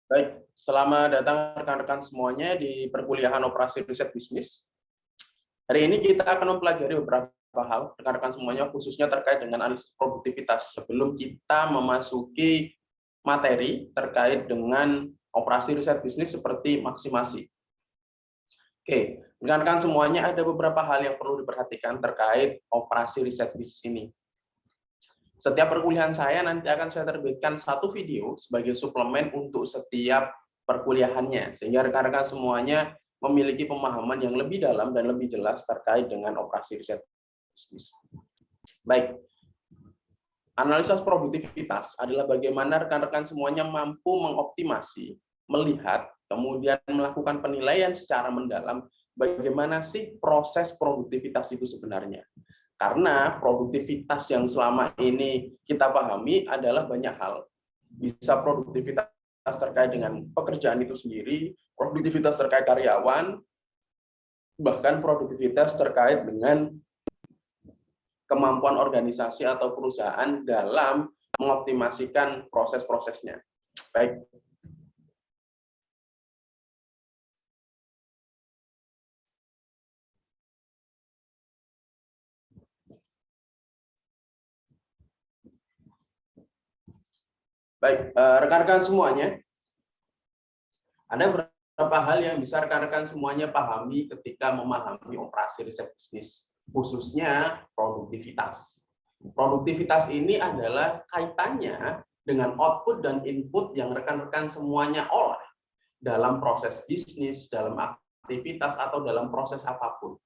Baik, selamat datang rekan-rekan semuanya di perkuliahan operasi riset bisnis. Hari ini kita akan mempelajari beberapa hal, rekan-rekan semuanya, khususnya terkait dengan analisis produktivitas sebelum kita memasuki materi terkait dengan operasi riset bisnis seperti maksimasi. Oke, rekan-rekan semuanya, ada beberapa hal yang perlu diperhatikan terkait operasi riset bisnis ini. Setiap perkuliahan saya nanti akan saya terbitkan satu video sebagai suplemen untuk setiap perkuliahannya, sehingga rekan-rekan semuanya memiliki pemahaman yang lebih dalam dan lebih jelas terkait dengan operasi riset bisnis. Baik, analisa produktivitas adalah bagaimana rekan-rekan semuanya mampu mengoptimasi, melihat, kemudian melakukan penilaian secara mendalam bagaimana sih proses produktivitas itu sebenarnya. Karena produktivitas yang selama ini kita pahami adalah banyak hal. Bisa produktivitas terkait dengan pekerjaan itu sendiri, produktivitas terkait karyawan, bahkan produktivitas terkait dengan kemampuan organisasi atau perusahaan dalam mengoptimasikan proses-prosesnya. Baik. Baik, rekan-rekan semuanya, ada beberapa hal yang bisa rekan-rekan semuanya pahami ketika memahami operasi riset bisnis, khususnya produktivitas. Produktivitas ini adalah kaitannya dengan output dan input yang rekan-rekan semuanya olah dalam proses bisnis, dalam aktivitas, atau dalam proses apapun.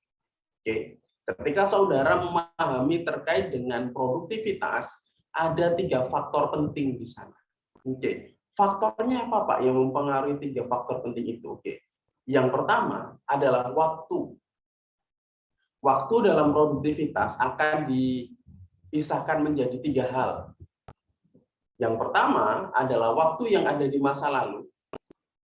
Oke. Ketika saudara memahami terkait dengan produktivitas, ada 3 faktor penting di sana. Oke, faktornya apa Pak yang mempengaruhi 3 faktor penting itu? Oke, yang pertama adalah waktu. Waktu dalam produktivitas akan dipisahkan menjadi 3 hal. Yang pertama adalah waktu yang ada di masa lalu,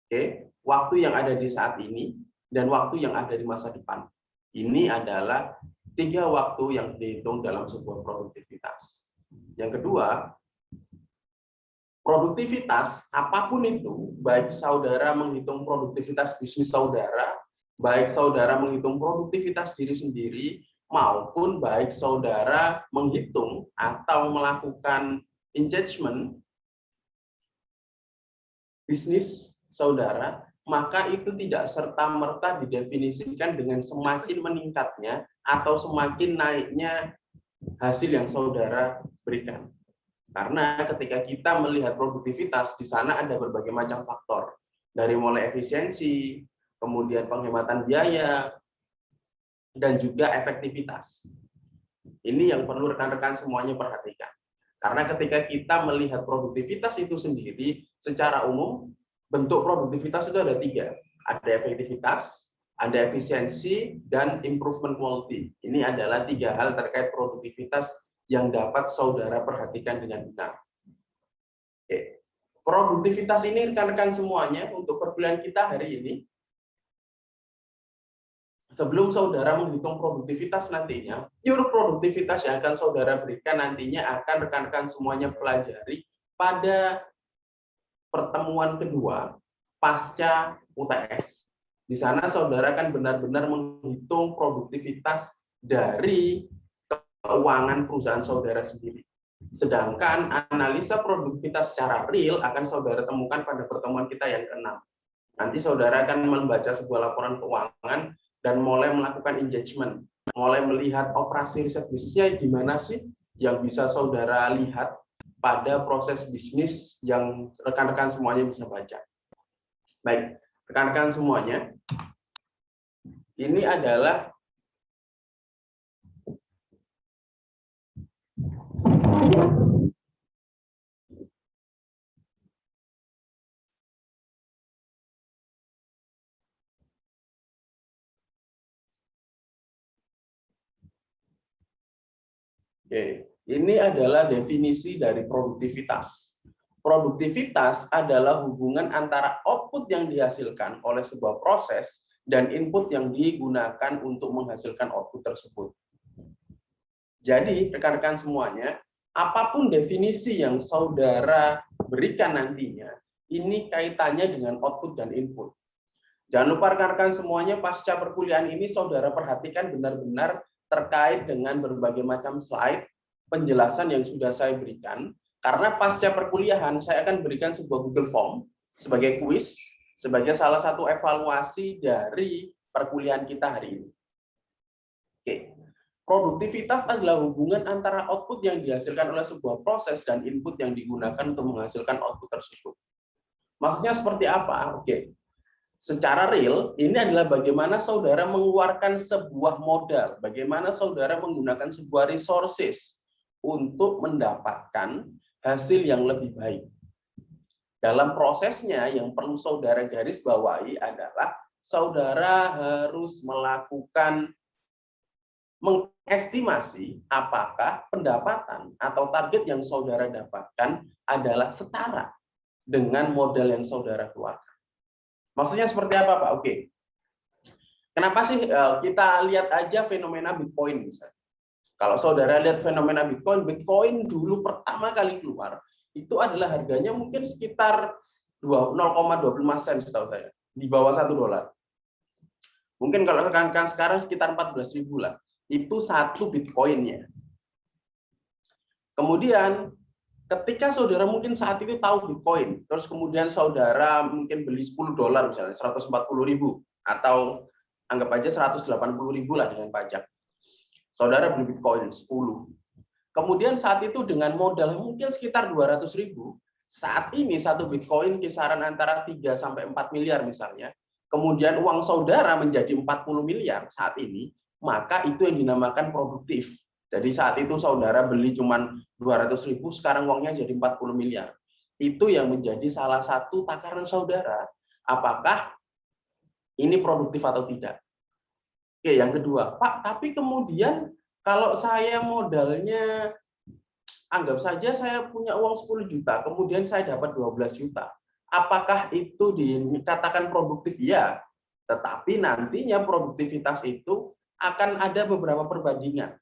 oke, waktu yang ada di saat ini, dan waktu yang ada di masa depan. Ini adalah 3 waktu yang dihitung dalam sebuah produktivitas. Yang kedua, produktivitas apapun itu, baik saudara menghitung produktivitas bisnis saudara, baik saudara menghitung produktivitas diri sendiri, maupun baik saudara menghitung atau melakukan engagement bisnis saudara, maka itu tidak serta-merta didefinisikan dengan semakin meningkatnya atau semakin naiknya hasil yang saudara berikan. Karena ketika kita melihat produktivitas, di sana ada berbagai macam faktor. Dari mulai efisiensi, kemudian penghematan biaya, dan juga efektivitas. Ini yang perlu rekan-rekan semuanya perhatikan. Karena ketika kita melihat produktivitas itu sendiri, secara umum, bentuk produktivitas itu ada 3. Ada efektivitas, ada efisiensi, dan improvement quality. Ini adalah 3 hal terkait produktivitas yang dapat saudara perhatikan dengan benar. Oke. Produktivitas ini rekan-rekan semuanya untuk perkuliahan kita hari ini, sebelum saudara menghitung produktivitas nantinya, pure produktivitas yang akan saudara berikan nantinya akan rekan-rekan semuanya pelajari pada pertemuan kedua pasca UTS. Di sana saudara akan benar-benar menghitung produktivitas dari keuangan perusahaan saudara sendiri. Sedangkan analisa produktivitas secara real akan saudara temukan pada pertemuan kita yang ke-6. Nanti saudara akan membaca sebuah laporan keuangan dan mulai melakukan engagement, mulai melihat operasi riset bisnisnya gimana sih yang bisa saudara lihat pada proses bisnis yang rekan-rekan semuanya bisa baca. Baik, rekan-rekan semuanya, ini adalah ini adalah definisi dari produktivitas. Produktivitas adalah hubungan antara output yang dihasilkan oleh sebuah proses dan input yang digunakan untuk menghasilkan output tersebut. Jadi, rekan-rekan semuanya, apapun definisi yang saudara berikan nantinya, ini kaitannya dengan output dan input. Jangan lupa rekan-rekan semuanya, pasca perkuliahan ini saudara perhatikan benar-benar terkait dengan berbagai macam slide penjelasan yang sudah saya berikan. Karena pasca perkuliahan saya akan berikan sebuah Google Form sebagai kuis, sebagai salah satu evaluasi dari perkuliahan kita hari ini. Oke. Produktivitas adalah hubungan antara output yang dihasilkan oleh sebuah proses dan input yang digunakan untuk menghasilkan output tersebut. Maksudnya seperti apa? Oke. Secara real, ini adalah bagaimana saudara mengeluarkan sebuah modal, bagaimana saudara menggunakan sebuah resources untuk mendapatkan hasil yang lebih baik. Dalam prosesnya yang perlu saudara garis bawahi adalah saudara harus melakukan mengestimasi apakah pendapatan atau target yang saudara dapatkan adalah setara dengan modal yang saudara keluarkan. Maksudnya seperti apa, Pak? Oke. Kenapa sih kita lihat aja fenomena Bitcoin misalnya. Kalau saudara lihat fenomena Bitcoin dulu pertama kali keluar, itu adalah harganya mungkin sekitar 0,25 sen setahu saya, di bawah $1. Mungkin kalau rekan-rekan sekarang sekitar 14.000 lah. Itu satu Bitcoin-nya. Kemudian ketika saudara mungkin saat itu tahu Bitcoin, terus kemudian saudara mungkin beli $10 misalnya, 140.000, atau anggap aja 180.000 lah dengan pajak. Saudara beli Bitcoin 10. Kemudian saat itu dengan modal mungkin sekitar 200.000, saat ini satu Bitcoin kisaran antara 3 sampai 4 miliar misalnya. Kemudian uang saudara menjadi 40 miliar saat ini, maka itu yang dinamakan produktif. Jadi saat itu saudara beli cuma 200.000, sekarang uangnya jadi 40 miliar. Itu yang menjadi salah satu takaran saudara, apakah ini produktif atau tidak. Oke, yang kedua, Pak, tapi kemudian kalau saya modalnya, anggap saja saya punya uang 10 juta, kemudian saya dapat 12 juta. Apakah itu dikatakan produktif? Ya, tetapi nantinya produktivitas itu akan ada beberapa perbandingan.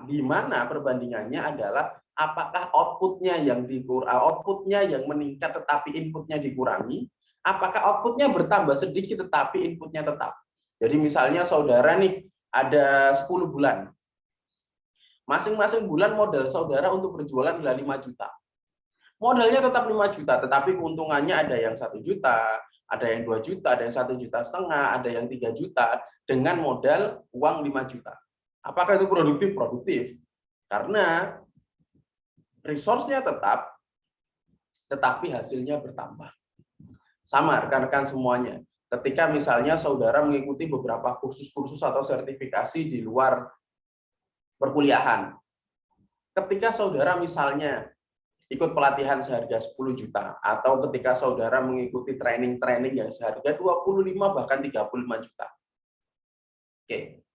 Di mana perbandingannya adalah apakah outputnya yang meningkat tetapi inputnya dikurangi, apakah outputnya bertambah sedikit tetapi inputnya tetap. Jadi misalnya saudara nih ada 10 bulan. Masing-masing bulan modal saudara untuk berjualan adalah 5 juta. Modalnya tetap 5 juta, tetapi keuntungannya ada yang 1 juta, ada yang 2 juta, ada yang 1,5 juta, ada yang 3 juta, dengan modal uang 5 juta. Apakah itu produktif? Produktif. Karena resource-nya tetap, tetapi hasilnya bertambah. Sama rekan-rekan semuanya. Ketika misalnya saudara mengikuti beberapa kursus-kursus atau sertifikasi di luar perkuliahan. Ketika saudara misalnya ikut pelatihan seharga 10 juta, atau ketika saudara mengikuti training-training yang seharga 25 bahkan 35 juta. Oke.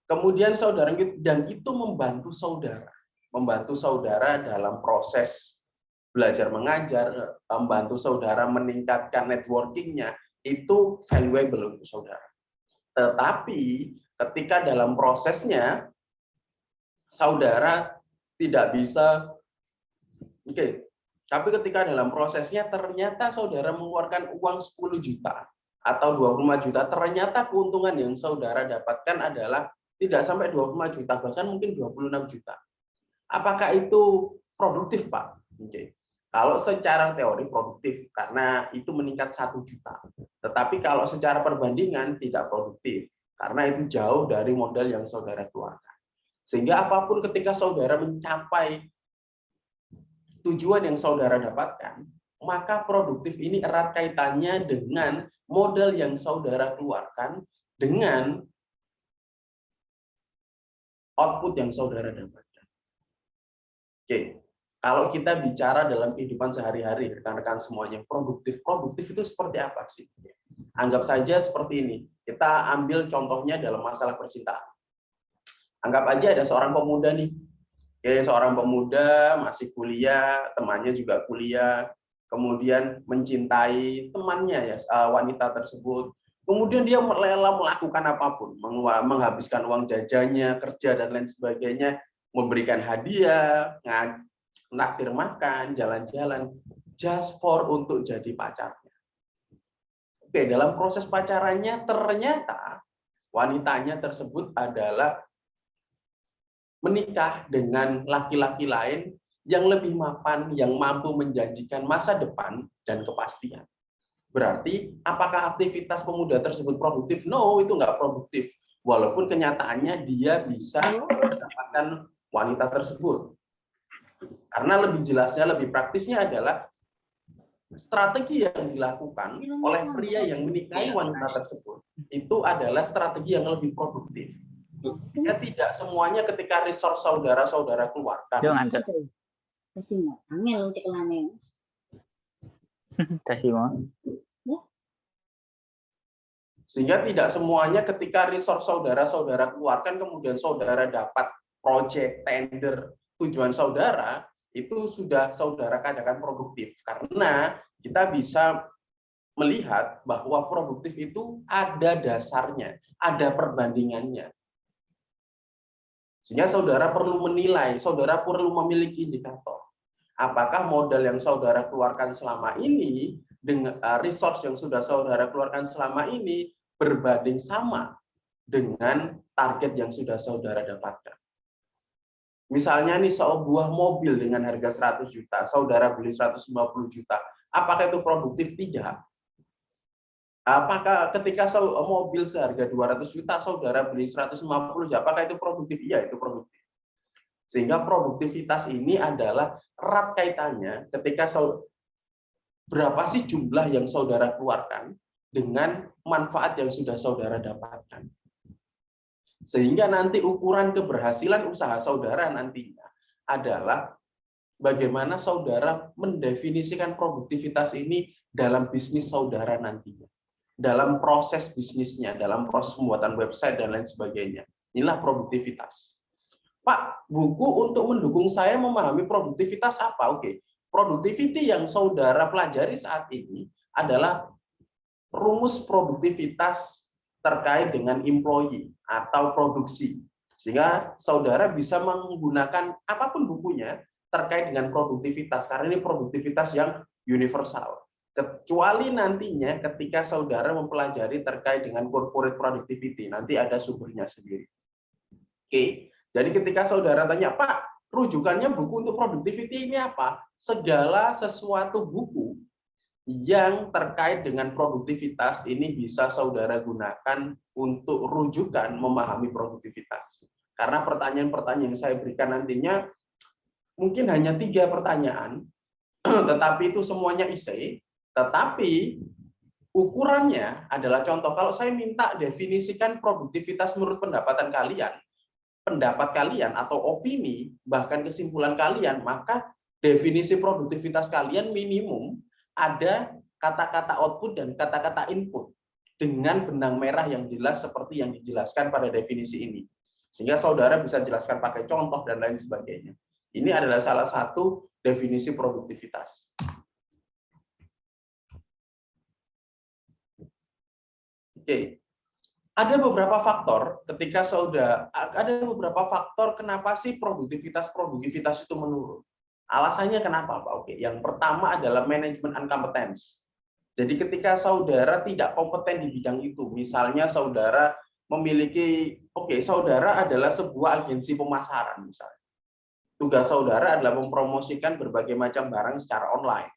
Kemudian saudara, dan itu membantu saudara dalam proses belajar mengajar, membantu saudara meningkatkan networking-nya, itu valuable untuk saudara. Tetapi ketika dalam prosesnya saudara tidak bisa, tapi ketika dalam prosesnya ternyata saudara mengeluarkan uang 10 juta atau 25 juta, ternyata keuntungan yang saudara dapatkan adalah tidak sampai 25 juta, bahkan mungkin 26 juta. Apakah itu produktif, Pak? Kalau secara teori produktif, karena itu meningkat 1 juta. Tetapi kalau secara perbandingan tidak produktif, karena itu jauh dari modal yang saudara keluarkan. Sehingga apapun ketika saudara mencapai tujuan yang saudara dapatkan, maka produktif ini erat kaitannya dengan modal yang saudara keluarkan dengan output yang saudara dapatkan. Oke, kalau kita bicara dalam kehidupan sehari-hari, rekan-rekan semuanya, produktif itu seperti apa sih? Anggap saja seperti ini. Kita ambil contohnya dalam masalah percintaan. Anggap aja ada seorang pemuda nih. Oke, seorang pemuda masih kuliah, temannya juga kuliah, kemudian mencintai temannya ya, wanita tersebut. Kemudian dia rela melakukan apapun, menghabiskan uang jajannya, kerja dan lain sebagainya, memberikan hadiah, naktir makan, jalan-jalan. just for untuk jadi pacarnya. Oke, dalam proses pacarannya ternyata wanitanya tersebut adalah menikah dengan laki-laki lain yang lebih mapan, yang mampu menjanjikan masa depan dan kepastian. Berarti, apakah aktivitas pemuda tersebut produktif? No, itu nggak produktif. Walaupun kenyataannya dia bisa mendapatkan wanita tersebut. Karena lebih jelasnya, lebih praktisnya adalah strategi yang dilakukan oleh pria yang menikahi wanita tersebut itu adalah strategi yang lebih produktif. Ya, tidak semuanya ketika resource saudara-saudara keluarkan. Sehingga tidak semuanya ketika resource saudara-saudara keluarkan, kemudian saudara dapat project, tender, tujuan saudara, itu sudah saudara katakan produktif. Karena kita bisa melihat bahwa produktif itu ada dasarnya, ada perbandingannya. Sehingga saudara perlu menilai, saudara perlu memiliki indikator. Apakah modal yang saudara keluarkan selama ini, dengan resource yang sudah saudara keluarkan selama ini, berbanding sama dengan target yang sudah saudara dapatkan. Misalnya nih sebuah mobil dengan harga 100 juta, saudara beli 150 juta, apakah itu produktif? Tidak. Apakah ketika mobil seharga 200 juta, saudara beli 150 juta, apakah itu produktif? Iya, itu produktif. Sehingga produktivitas ini adalah erat kaitannya ketika berapa sih jumlah yang saudara keluarkan dengan manfaat yang sudah saudara dapatkan. Sehingga nanti ukuran keberhasilan usaha saudara nantinya adalah bagaimana saudara mendefinisikan produktivitas ini dalam bisnis saudara nantinya. Dalam proses bisnisnya, dalam proses pembuatan website dan lain sebagainya. Inilah produktivitas. Pak, buku untuk mendukung saya memahami produktivitas apa? Oke, productivity yang saudara pelajari saat ini adalah rumus produktivitas terkait dengan employee atau produksi. Sehingga saudara bisa menggunakan apapun bukunya terkait dengan produktivitas, karena ini produktivitas yang universal. Kecuali nantinya ketika saudara mempelajari terkait dengan corporate productivity, nanti ada sumbernya sendiri. Oke, jadi ketika saudara tanya, Pak, rujukannya buku untuk productivity ini apa? Segala sesuatu buku yang terkait dengan produktivitas ini bisa saudara gunakan untuk rujukan memahami produktivitas. Karena pertanyaan-pertanyaan yang saya berikan nantinya mungkin hanya 3 pertanyaan, tetapi itu semuanya essay. Tetapi ukurannya adalah contoh, kalau saya minta definisikan produktivitas menurut pendapatan kalian, pendapat kalian atau opini, bahkan kesimpulan kalian, maka definisi produktivitas kalian minimum ada kata-kata output dan kata-kata input dengan benang merah yang jelas seperti yang dijelaskan pada definisi ini. Sehingga saudara bisa jelaskan pakai contoh dan lain sebagainya. Ini adalah salah satu definisi produktivitas. Oke, ada beberapa faktor ketika beberapa faktor kenapa sih produktivitas itu menurun. Alasannya kenapa, Pak? Oke, yang pertama adalah manajemen incompetence. Jadi ketika saudara tidak kompeten di bidang itu, misalnya saudara memiliki, saudara adalah sebuah agensi pemasaran misalnya. Tugas saudara adalah mempromosikan berbagai macam barang secara online.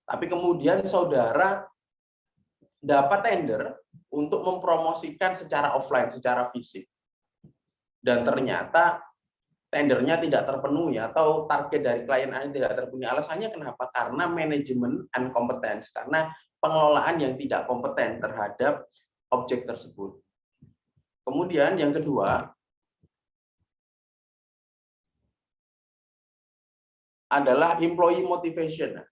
Tapi kemudian saudara dapat tender untuk mempromosikan secara offline, secara fisik. Dan ternyata tendernya tidak terpenuhi atau target dari klien Anda tidak terpenuhi. Alasannya kenapa? Karena manajemen incompetence, karena pengelolaan yang tidak kompeten terhadap objek tersebut. Kemudian yang kedua adalah employee motivation.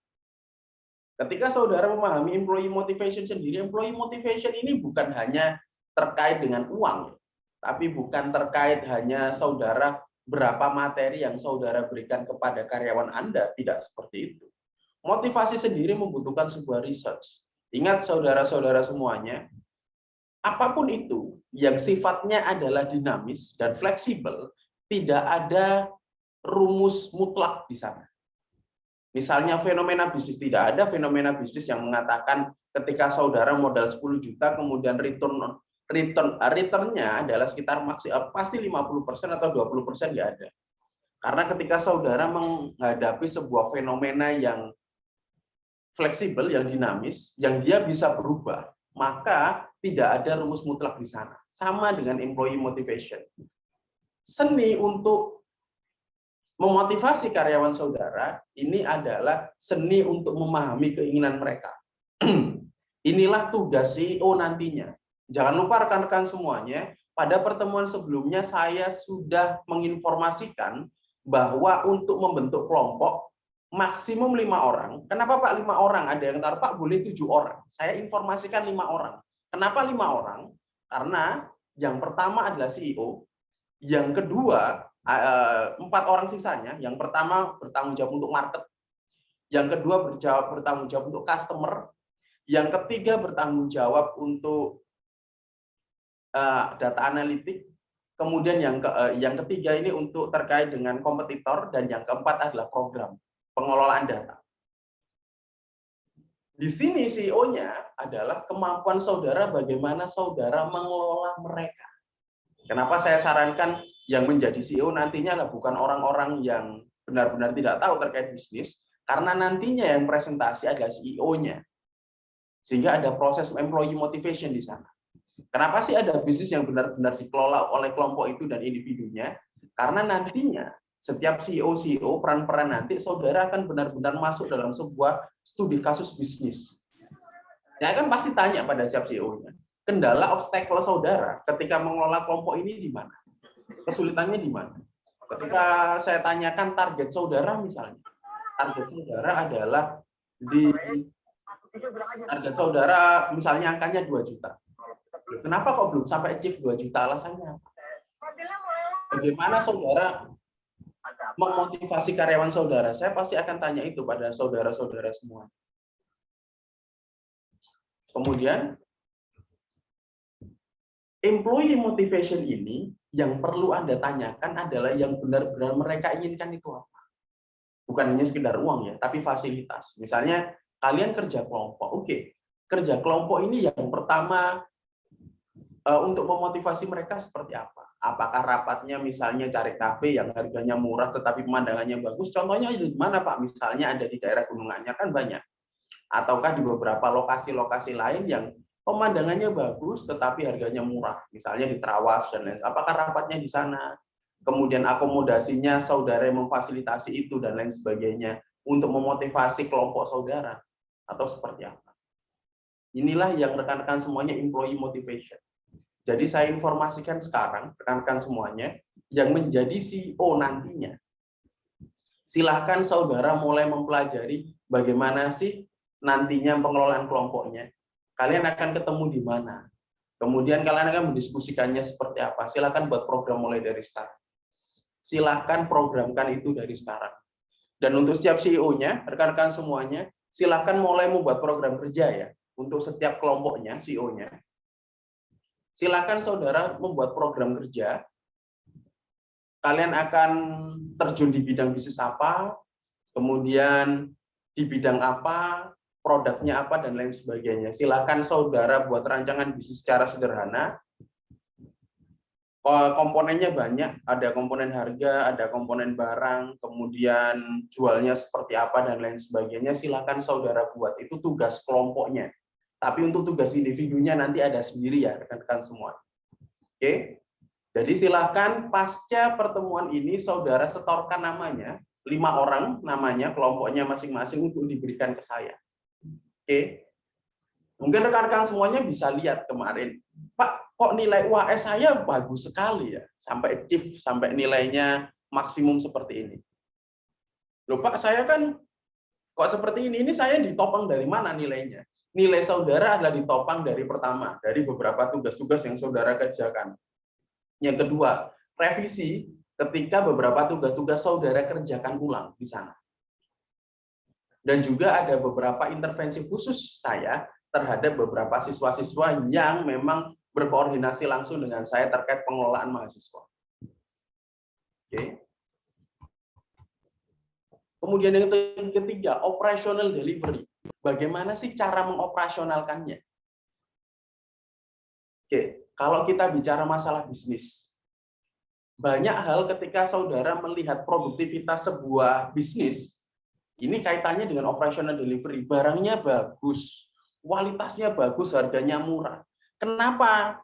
Ketika saudara memahami employee motivation sendiri, employee motivation ini bukan hanya terkait dengan uang, tapi bukan terkait hanya saudara berapa materi yang saudara berikan kepada karyawan Anda, tidak seperti itu. Motivasi sendiri membutuhkan sebuah research. Ingat saudara-saudara semuanya, apapun itu yang sifatnya adalah dinamis dan fleksibel, tidak ada rumus mutlak di sana. Misalnya fenomena bisnis, tidak ada fenomena bisnis yang mengatakan ketika saudara modal 10 juta kemudian returnnya adalah sekitar pasti 50% atau 20%, nggak ada. Karena ketika saudara menghadapi sebuah fenomena yang fleksibel, yang dinamis, yang dia bisa berubah, maka tidak ada rumus mutlak di sana. Sama dengan employee motivation. Seni untuk memotivasi karyawan saudara, ini adalah seni untuk memahami keinginan mereka. Inilah tugas CEO nantinya. Jangan lupa rekan-rekan semuanya, pada pertemuan sebelumnya saya sudah menginformasikan bahwa untuk membentuk kelompok, maksimum 5 orang. Kenapa Pak 5 orang? Ada yang taruh Pak boleh 7 orang. Saya informasikan 5 orang. Kenapa 5 orang? Karena yang pertama adalah CEO, yang kedua 4 orang sisanya. Yang pertama bertanggung jawab untuk market, yang kedua bertanggung jawab untuk customer, yang ketiga bertanggung jawab untuk data analitik, kemudian yang ketiga ini untuk terkait dengan kompetitor, dan yang keempat adalah program pengelolaan data. Di sini CEO-nya adalah kemampuan saudara bagaimana saudara mengelola mereka. Kenapa saya sarankan yang menjadi CEO nantinya adalah bukan orang-orang yang benar-benar tidak tahu terkait bisnis, karena nantinya yang presentasi adalah CEO-nya. Sehingga ada proses employee motivation di sana. Kenapa sih ada bisnis yang benar-benar dikelola oleh kelompok itu dan individunya? Karena nantinya setiap CEO peran-peran nanti saudara akan benar-benar masuk dalam sebuah studi kasus bisnis. Saya kan pasti tanya pada setiap CEO-nya, kendala obstacle saudara ketika mengelola kelompok ini di mana? Kesulitannya di mana? Ketika saya tanyakan target saudara misalnya, target saudara adalah target saudara misalnya angkanya 2 juta. Kenapa kok belum sampai achieve 2 juta? Alasannya apa? Bagaimana saudara memotivasi karyawan saudara? Saya pasti akan tanya itu pada saudara-saudara semua. Kemudian, employee motivation ini yang perlu Anda tanyakan adalah yang benar-benar mereka inginkan itu apa. Bukan hanya sekedar uang ya, tapi fasilitas. Misalnya, kalian kerja kelompok. Oke, kerja kelompok ini yang pertama untuk memotivasi mereka seperti apa? Apakah rapatnya misalnya cari kafe yang harganya murah tetapi pemandangannya bagus? Contohnya di mana Pak? Misalnya ada di daerah Gunung Anyar kan banyak. Ataukah di beberapa lokasi-lokasi lain yang pemandangannya bagus tetapi harganya murah, misalnya di Trawas dan lain. Apakah rapatnya di sana? Kemudian akomodasinya saudara yang memfasilitasi itu dan lain sebagainya untuk memotivasi kelompok saudara atau seperti apa? Inilah yang rekan-rekan semuanya employee motivation. Jadi saya informasikan sekarang rekan-rekan semuanya yang menjadi CEO nantinya. Silahkan saudara mulai mempelajari bagaimana sih nantinya pengelolaan kelompoknya. Kalian akan ketemu di mana. Kemudian kalian akan mendiskusikannya seperti apa. Silahkan buat program mulai dari start. Silahkan programkan itu dari start. Dan untuk setiap CEO-nya, rekan-rekan semuanya, silahkan mulai membuat program kerja ya. Untuk setiap kelompoknya, CEO-nya. Silakan saudara membuat program kerja. Kalian akan terjun di bidang bisnis apa, kemudian di bidang apa, produknya apa, dan lain sebagainya. Silakan saudara buat rancangan bisnis secara sederhana. Komponennya banyak, ada komponen harga, ada komponen barang, kemudian jualnya seperti apa, dan lain sebagainya. Silakan saudara buat, itu tugas kelompoknya. Tapi untuk tugas individunya nanti ada sendiri ya rekan-rekan semua. Oke, jadi silakan pasca pertemuan ini saudara setorkan namanya, 5 orang namanya, kelompoknya masing-masing untuk diberikan ke saya. Oke, mungkin rekan-rekan semuanya bisa lihat kemarin, Pak, kok nilai UAS saya bagus sekali ya, sampai achieve, sampai nilainya maksimum seperti ini. Loh Pak, saya kan kok seperti ini saya ditopang dari mana nilainya? Nilai saudara adalah ditopang dari pertama, dari beberapa tugas-tugas yang saudara kerjakan. Yang kedua, revisi ketika beberapa tugas-tugas saudara kerjakan ulang di sana. Dan juga ada beberapa intervensi khusus saya terhadap beberapa siswa-siswa yang memang berkoordinasi langsung dengan saya terkait pengelolaan mahasiswa. Oke. Kemudian yang ketiga, operational delivery. Bagaimana sih cara mengoperasionalkannya? Oke, kalau kita bicara masalah bisnis, banyak hal ketika saudara melihat produktivitas sebuah bisnis, ini kaitannya dengan operational delivery. Barangnya bagus, kualitasnya bagus, harganya murah. Kenapa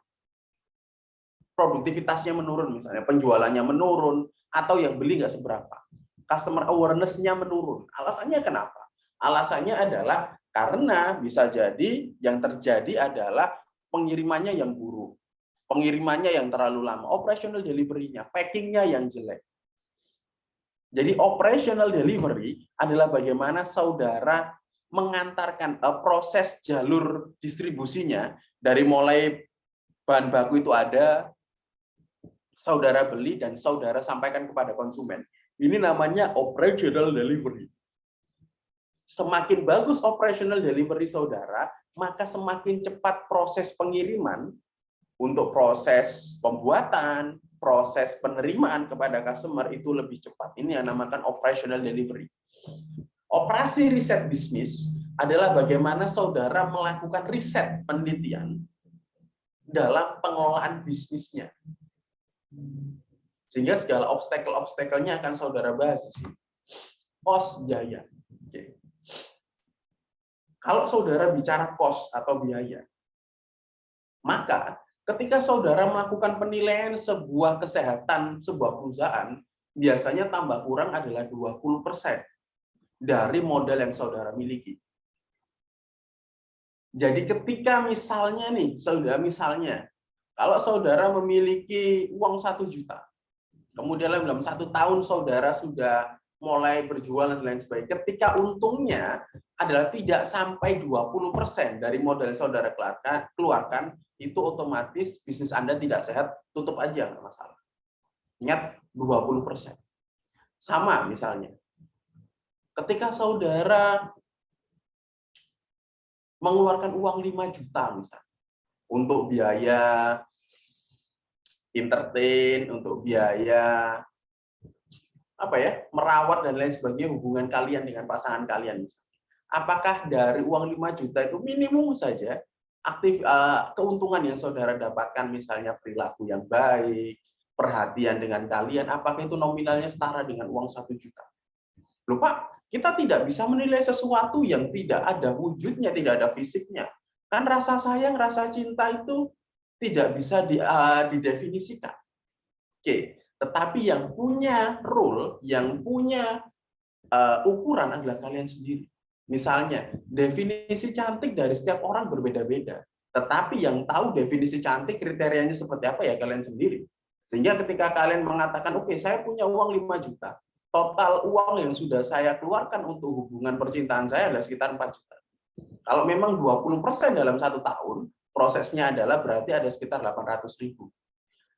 produktivitasnya menurun, misalnya penjualannya menurun, atau yang beli nggak seberapa? Customer awareness-nya menurun. Alasannya kenapa? Alasannya adalah karena bisa jadi yang terjadi adalah pengirimannya yang buruk, pengirimannya yang terlalu lama, operational delivery-nya, packing-nya yang jelek. Jadi operational delivery adalah bagaimana saudara mengantarkan proses jalur distribusinya dari mulai bahan baku itu ada, saudara beli dan saudara sampaikan kepada konsumen. Ini namanya operational delivery. Semakin bagus operational delivery saudara, maka semakin cepat proses pengiriman untuk proses pembuatan, proses penerimaan kepada customer itu lebih cepat. Ini yang dinamakan operational delivery. Operasi riset bisnis adalah bagaimana saudara melakukan riset penelitian dalam pengelolaan bisnisnya. Sehingga segala obstacle-obstacle-nya akan saudara bahas di sini. Cost, biaya. Oke. Kalau saudara bicara cost atau biaya, maka ketika saudara melakukan penilaian sebuah kesehatan sebuah perusahaan, biasanya tambah kurang adalah 20% dari modal yang saudara miliki. Jadi ketika misalnya nih, misalnya, kalau saudara memiliki uang 1 juta, kemudian dalam 1 tahun saudara sudah mulai berjualan dan lain sebagainya, ketika untungnya adalah tidak sampai 20% dari modal yang saudara keluarkan, itu otomatis bisnis Anda tidak sehat, tutup aja, nggak masalah. Ingat, 20%. Sama misalnya, ketika saudara mengeluarkan uang 5 juta misalnya, untuk biaya entertain, untuk biaya merawat dan lain sebagainya hubungan kalian dengan pasangan kalian misalnya. Apakah dari uang 5 juta itu minimum saja keuntungan yang saudara dapatkan, misalnya perilaku yang baik, perhatian dengan kalian, apakah itu nominalnya setara dengan uang 1 juta? Loh Pak, kita tidak bisa menilai sesuatu yang tidak ada wujudnya, tidak ada fisiknya. Kan rasa sayang, rasa cinta itu tidak bisa didefinisikan. Oke, tetapi yang punya rule, yang punya ukuran adalah kalian sendiri. Misalnya, definisi cantik dari setiap orang berbeda-beda. Tetapi yang tahu definisi cantik kriterianya seperti apa ya kalian sendiri. Sehingga ketika kalian mengatakan, oke, saya punya uang 5 juta. Total uang yang sudah saya keluarkan untuk hubungan percintaan saya adalah sekitar 4 juta. Kalau memang 20% dalam 1 tahun, prosesnya adalah berarti ada sekitar 800.000.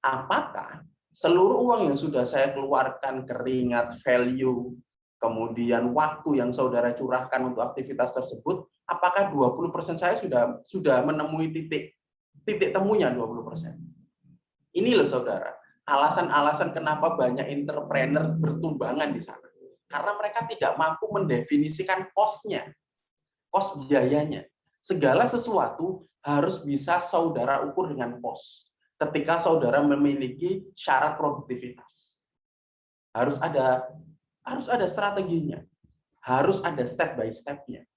Apakah seluruh uang yang sudah saya keluarkan, keringat, value, kemudian waktu yang saudara curahkan untuk aktivitas tersebut, apakah 20% saya sudah menemui titik temunya 20%? Ini loh saudara, alasan-alasan kenapa banyak entrepreneur bertumbangan di sana. Karena mereka tidak mampu mendefinisikan cost-nya, cost biayanya. Segala sesuatu harus bisa saudara ukur dengan cost. Ketika saudara memiliki syarat produktivitas, harus ada strateginya, harus ada step by step-nya.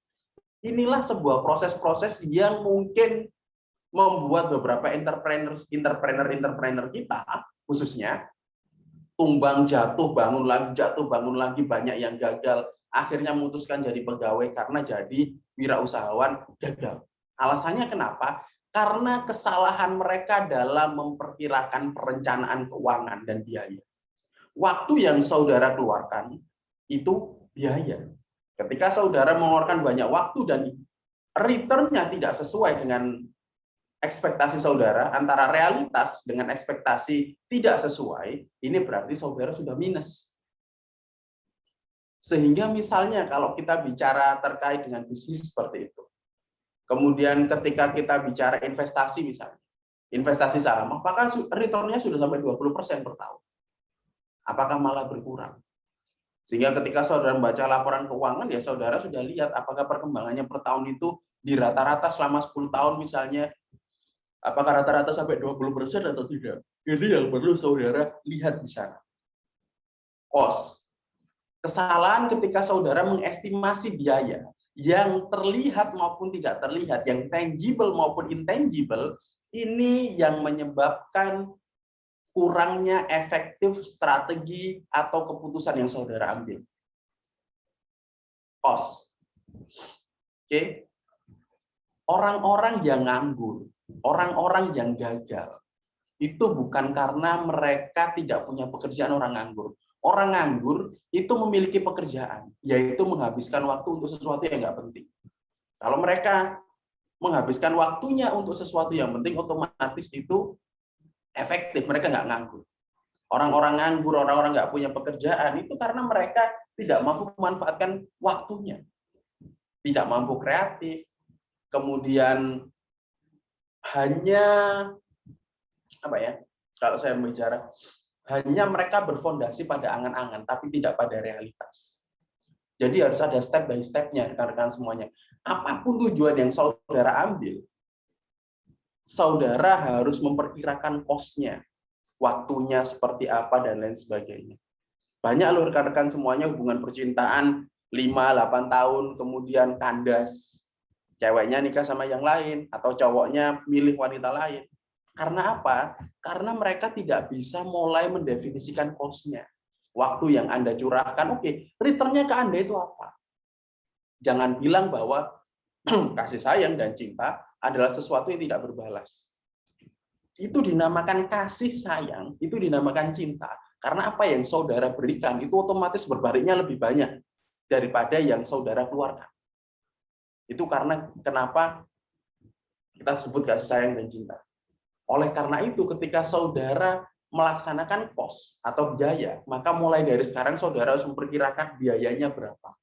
Inilah sebuah proses-proses yang mungkin membuat beberapa entrepreneur kita khususnya tumbang jatuh bangun lagi, banyak yang gagal, akhirnya memutuskan jadi pegawai karena jadi wirausahawan gagal. Alasannya kenapa? Karena kesalahan mereka dalam memperkirakan perencanaan keuangan dan biaya. Waktu yang saudara keluarkan itu biaya. Ketika saudara mengeluarkan banyak waktu dan return-nya tidak sesuai dengan ekspektasi saudara, antara realitas dengan ekspektasi tidak sesuai, ini berarti saudara sudah minus. Sehingga misalnya kalau kita bicara terkait dengan bisnis seperti itu, kemudian ketika kita bicara investasi misalnya, investasi saham, apakah return-nya sudah sampai 20% per tahun? Apakah malah berkurang? Sehingga ketika saudara membaca laporan keuangan, ya saudara sudah lihat apakah perkembangannya per tahun itu di rata-rata selama 10 tahun misalnya, apakah rata-rata sampai 20% atau tidak. Ini yang perlu saudara lihat di sana. Cost. Kesalahan ketika saudara mengestimasi biaya yang terlihat maupun tidak terlihat, yang tangible maupun intangible, ini yang menyebabkan kurangnya efektif strategi atau keputusan yang saudara ambil. Cost. Oke. Orang-orang yang nganggur, orang-orang yang gagal, itu bukan karena mereka tidak punya pekerjaan orang nganggur. Orang nganggur itu memiliki pekerjaan, yaitu menghabiskan waktu untuk sesuatu yang nggak penting. Kalau mereka menghabiskan waktunya untuk sesuatu yang penting, otomatis itu efektif, mereka nggak nganggur. Orang-orang nganggur, orang-orang nggak punya pekerjaan, itu karena mereka tidak mampu memanfaatkan waktunya. Tidak mampu kreatif, kemudian hanya, kalau saya bicara, hanya mereka berfondasi pada angan-angan, tapi tidak pada realitas. Jadi harus ada step by step-nya, rekan-rekan semuanya. Apapun tujuan yang saudara ambil, saudara harus memperkirakan cost-nya, waktunya seperti apa, dan lain sebagainya. Banyak loh rekan-rekan semuanya hubungan percintaan 5-8 tahun, kemudian kandas. Ceweknya nikah sama yang lain, atau cowoknya milih wanita lain. Karena apa? Karena mereka tidak bisa mulai mendefinisikan cost-nya. Waktu yang Anda curahkan, oke, return-nya ke Anda itu apa? Jangan bilang bahwa kasih sayang dan cinta adalah sesuatu yang tidak berbalas. Itu dinamakan kasih sayang, itu dinamakan cinta. Karena apa yang saudara berikan, itu otomatis berbaliknya lebih banyak daripada yang saudara keluarkan. Itu karena kenapa kita sebut kasih sayang dan cinta. Oleh karena itu, ketika saudara melaksanakan cost atau biaya, maka mulai dari sekarang saudara harus memperkirakan biayanya berapa.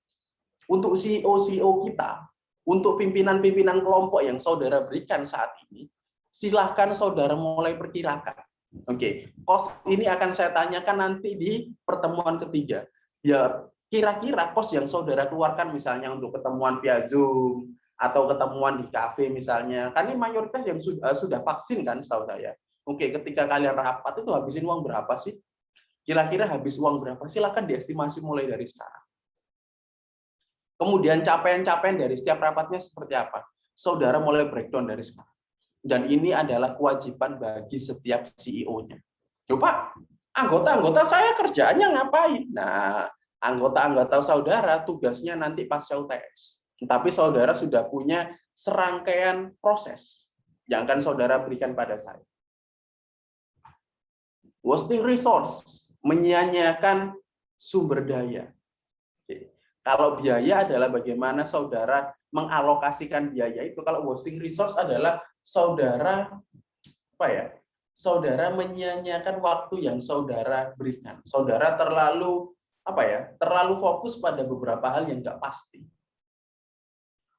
Untuk CEO kita, untuk pimpinan-pimpinan kelompok yang saudara berikan saat ini, silahkan saudara mulai perkirakan. Oke, cost ini akan saya tanyakan nanti di pertemuan ketiga. Ya, kira-kira cost yang saudara keluarkan misalnya untuk ketemuan via Zoom, atau ketemuan di kafe misalnya, kan ini mayoritas yang sudah vaksin kan setahu saya. Oke, ketika kalian rapat itu habisin uang berapa sih? Kira-kira habis uang berapa? Silakan diestimasi mulai dari sekarang. Kemudian capaian-capaian dari setiap rapatnya seperti apa? Saudara mulai breakdown dari sekarang. Dan ini adalah kewajiban bagi setiap CEO-nya. Coba anggota-anggota saya kerjaannya ngapain? Nah, anggota-anggota saudara tugasnya nanti pasca UTS. Tapi saudara sudah punya serangkaian proses yang akan saudara berikan pada saya. Wasting resource, menyia-nyiakan sumber daya. Kalau biaya adalah bagaimana saudara mengalokasikan biaya itu. Kalau wasting resource adalah saudara saudara menyia-nyiakan waktu yang saudara berikan. Saudara terlalu fokus pada beberapa hal yang nggak pasti.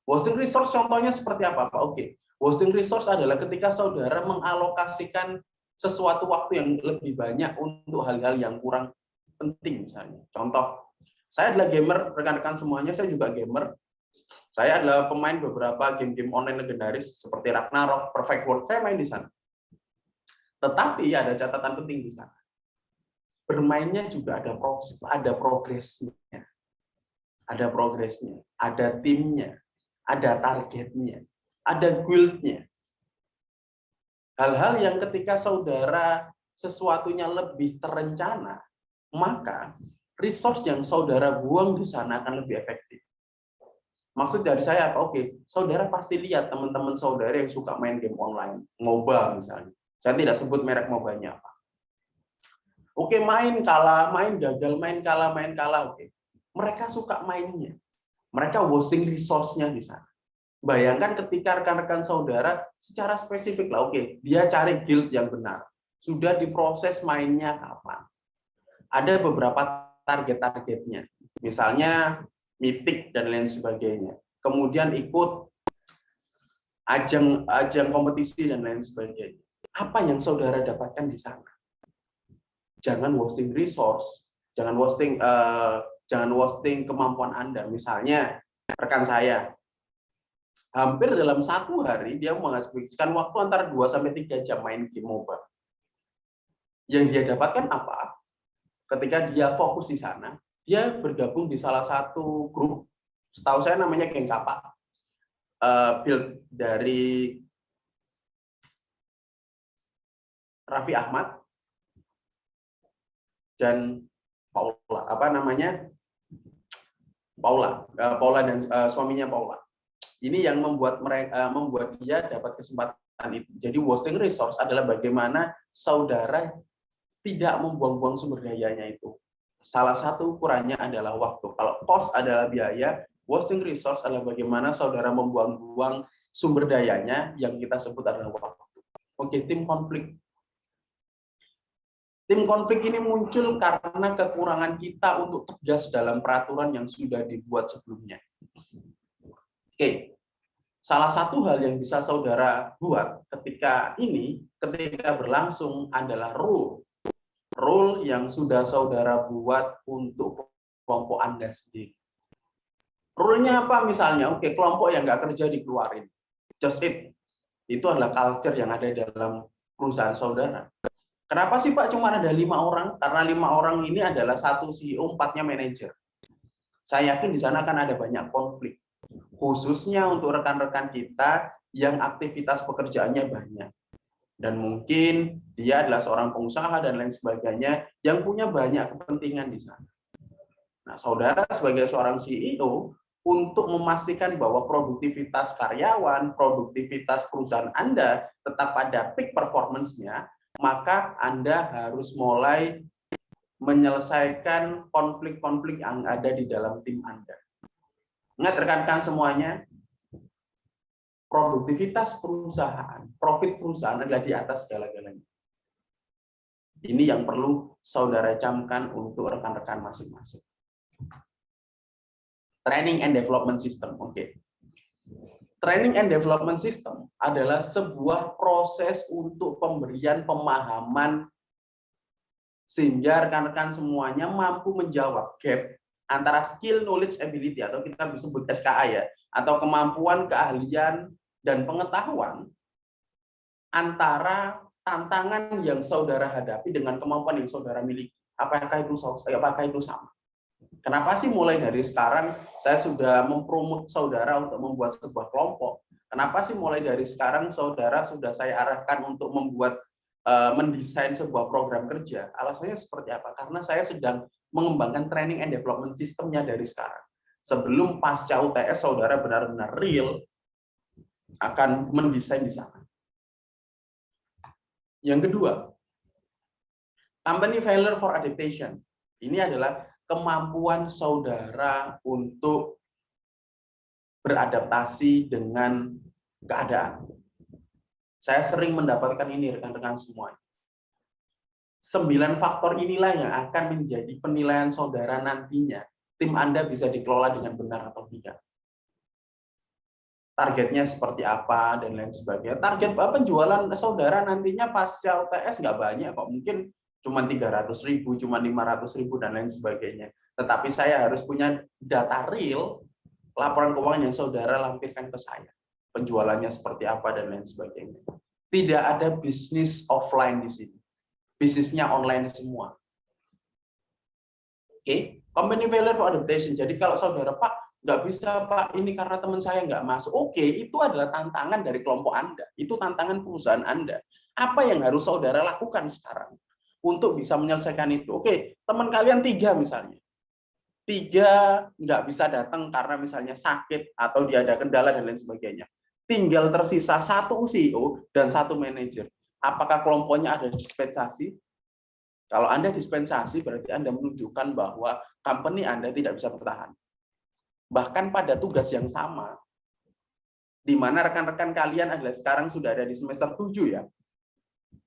Wasting resource contohnya seperti apa, Pak? Oke, wasting resource adalah ketika saudara mengalokasikan sesuatu waktu yang lebih banyak untuk hal-hal yang kurang penting misalnya. Contoh, saya adalah gamer, rekan-rekan semuanya, saya juga gamer. Saya adalah pemain beberapa game-game online legendaris seperti Ragnarok, Perfect World, saya main di sana. Tetapi ada catatan penting di sana. Bermainnya juga ada progresnya. Ada progresnya, ada timnya, ada targetnya, ada guild-nya. Hal-hal yang ketika saudara sesuatunya lebih terencana, maka resource yang saudara buang di sana akan lebih efektif. Maksud dari saya apa? Oke, saudara pasti lihat teman-teman saudara yang suka main game online, MOBA misalnya. Saya tidak sebut merek MOBA-nya apa. Oke, main kalah, main gagal, main kalah, oke. Mereka suka mainnya. Mereka wasting resource-nya di sana. Bayangkan ketika rekan-rekan saudara secara spesifik lah, oke, dia cari guild yang benar. Sudah diproses mainnya kapan. Ada beberapa target-targetnya. Misalnya mythic dan lain sebagainya. Kemudian ikut ajang kompetisi dan lain sebagainya. Apa yang saudara dapatkan di sana? Jangan wasting resource, jangan wasting Jangan wasting kemampuan Anda. Misalnya, rekan saya, hampir dalam satu hari dia menghabiskan waktu antara 2-3 jam main game mobile. Yang dia dapatkan apa? Ketika dia fokus di sana, dia bergabung di salah satu grup, setahu saya namanya Geng Kapak, build dari Raffi Ahmad dan Paula dan suaminya Paula. Ini yang membuat dia dapat kesempatan itu. Jadi wasting resource adalah bagaimana saudara tidak membuang-buang sumber dayanya itu. Salah satu ukurannya adalah waktu. Kalau cost adalah biaya, wasting resource adalah bagaimana saudara membuang-buang sumber dayanya yang kita sebut adalah waktu. Oke, tim konflik. Tim konflik ini muncul karena kekurangan kita untuk tegas dalam peraturan yang sudah dibuat sebelumnya. Oke, salah satu hal yang bisa saudara buat ketika berlangsung adalah rule yang sudah saudara buat untuk kelompok Anda sendiri. Rule-nya apa misalnya? Oke, kelompok yang nggak kerja dikeluarin. Just it. Itu adalah culture yang ada dalam perusahaan saudara. Kenapa sih Pak cuma ada 5 orang? Karena 5 orang ini adalah 1 CEO, 4-nya manajer. Saya yakin di sana akan ada banyak konflik. Khususnya untuk rekan-rekan kita yang aktivitas pekerjaannya banyak. Dan mungkin dia adalah seorang pengusaha dan lain sebagainya yang punya banyak kepentingan di sana. Nah, saudara sebagai seorang CEO, untuk memastikan bahwa produktivitas karyawan, produktivitas perusahaan Anda tetap pada peak performance-nya, maka Anda harus mulai menyelesaikan konflik-konflik yang ada di dalam tim Anda. Ingat rekan-rekan semuanya, produktivitas perusahaan, profit perusahaan adalah di atas segala-galanya. Ini yang perlu saudara camkan untuk rekan-rekan masing-masing. Training and development system, oke. Training and development system adalah sebuah proses untuk pemberian pemahaman sehingga rekan-rekan semuanya mampu menjawab gap antara skill, knowledge, ability atau kita disebut SKA ya, atau kemampuan, keahlian, dan pengetahuan antara tantangan yang saudara hadapi dengan kemampuan yang saudara miliki. Apakah itu sama? Kenapa sih mulai dari sekarang saya sudah mempromot saudara untuk membuat sebuah kelompok? Kenapa sih mulai dari sekarang saudara sudah saya arahkan untuk mendesain sebuah program kerja? Alasannya seperti apa? Karena saya sedang mengembangkan training and development sistemnya dari sekarang. Sebelum pasca UTS saudara benar-benar real akan mendesain di sana. Yang kedua, company failure for adaptation. Ini adalah kemampuan saudara untuk beradaptasi dengan keadaan. Saya sering mendapatkan ini rekan-rekan semua. 9 faktor inilah yang akan menjadi penilaian saudara nantinya. Tim Anda bisa dikelola dengan benar atau tidak. Targetnya seperti apa dan lain sebagainya. Target penjualan saudara nantinya pasca UTS nggak banyak kok, mungkin cuma 300.000, cuma 500.000 dan lain sebagainya. Tetapi saya harus punya data real, laporan keuangan yang saudara lampirkan ke saya. Penjualannya seperti apa dan lain sebagainya. Tidak ada bisnis offline di sini. Bisnisnya online semua. Oke, company failure for adaptation. Jadi kalau saudara, Pak, nggak bisa Pak, ini karena teman saya nggak masuk. Oke, itu adalah tantangan dari kelompok Anda. Itu tantangan perusahaan Anda. Apa yang harus saudara lakukan sekarang untuk bisa menyelesaikan itu? Oke, teman kalian 3 misalnya. 3 nggak bisa datang karena misalnya sakit atau dia ada kendala dan lain sebagainya. Tinggal tersisa 1 CEO dan 1 manajer. Apakah kelompoknya ada dispensasi? Kalau Anda dispensasi, berarti Anda menunjukkan bahwa company Anda tidak bisa bertahan. Bahkan pada tugas yang sama, di mana rekan-rekan kalian adalah sekarang sudah ada di semester 7 ya,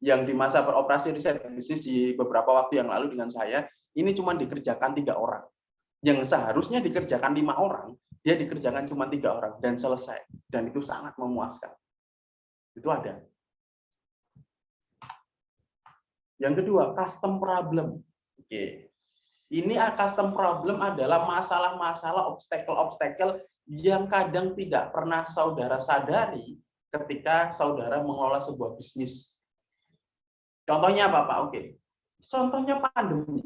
yang di masa beroperasi riset bisnis di beberapa waktu yang lalu dengan saya, ini cuma dikerjakan 3 orang. Yang seharusnya dikerjakan 5 orang, dia dikerjakan cuma 3 orang, dan selesai. Dan itu sangat memuaskan. Itu ada. Yang kedua, custom problem. Oke. Ini custom problem adalah masalah-masalah, obstacle-obstacle yang kadang tidak pernah saudara sadari ketika saudara mengelola sebuah bisnis. Contohnya apa, Pak? Oke. Contohnya pandemi.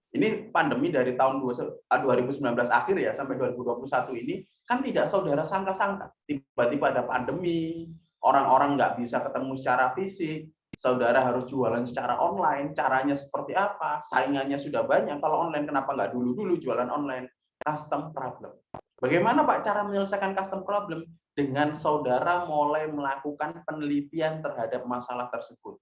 Ini pandemi dari tahun 2019 akhir ya sampai 2021 ini kan tidak saudara sangka-sangka. Tiba-tiba ada pandemi, orang-orang nggak bisa ketemu secara fisik, saudara harus jualan secara online, caranya seperti apa, saingannya sudah banyak, kalau online kenapa nggak dulu-dulu jualan online? Custom problem. Bagaimana Pak cara menyelesaikan custom problem? Dengan saudara mulai melakukan penelitian terhadap masalah tersebut.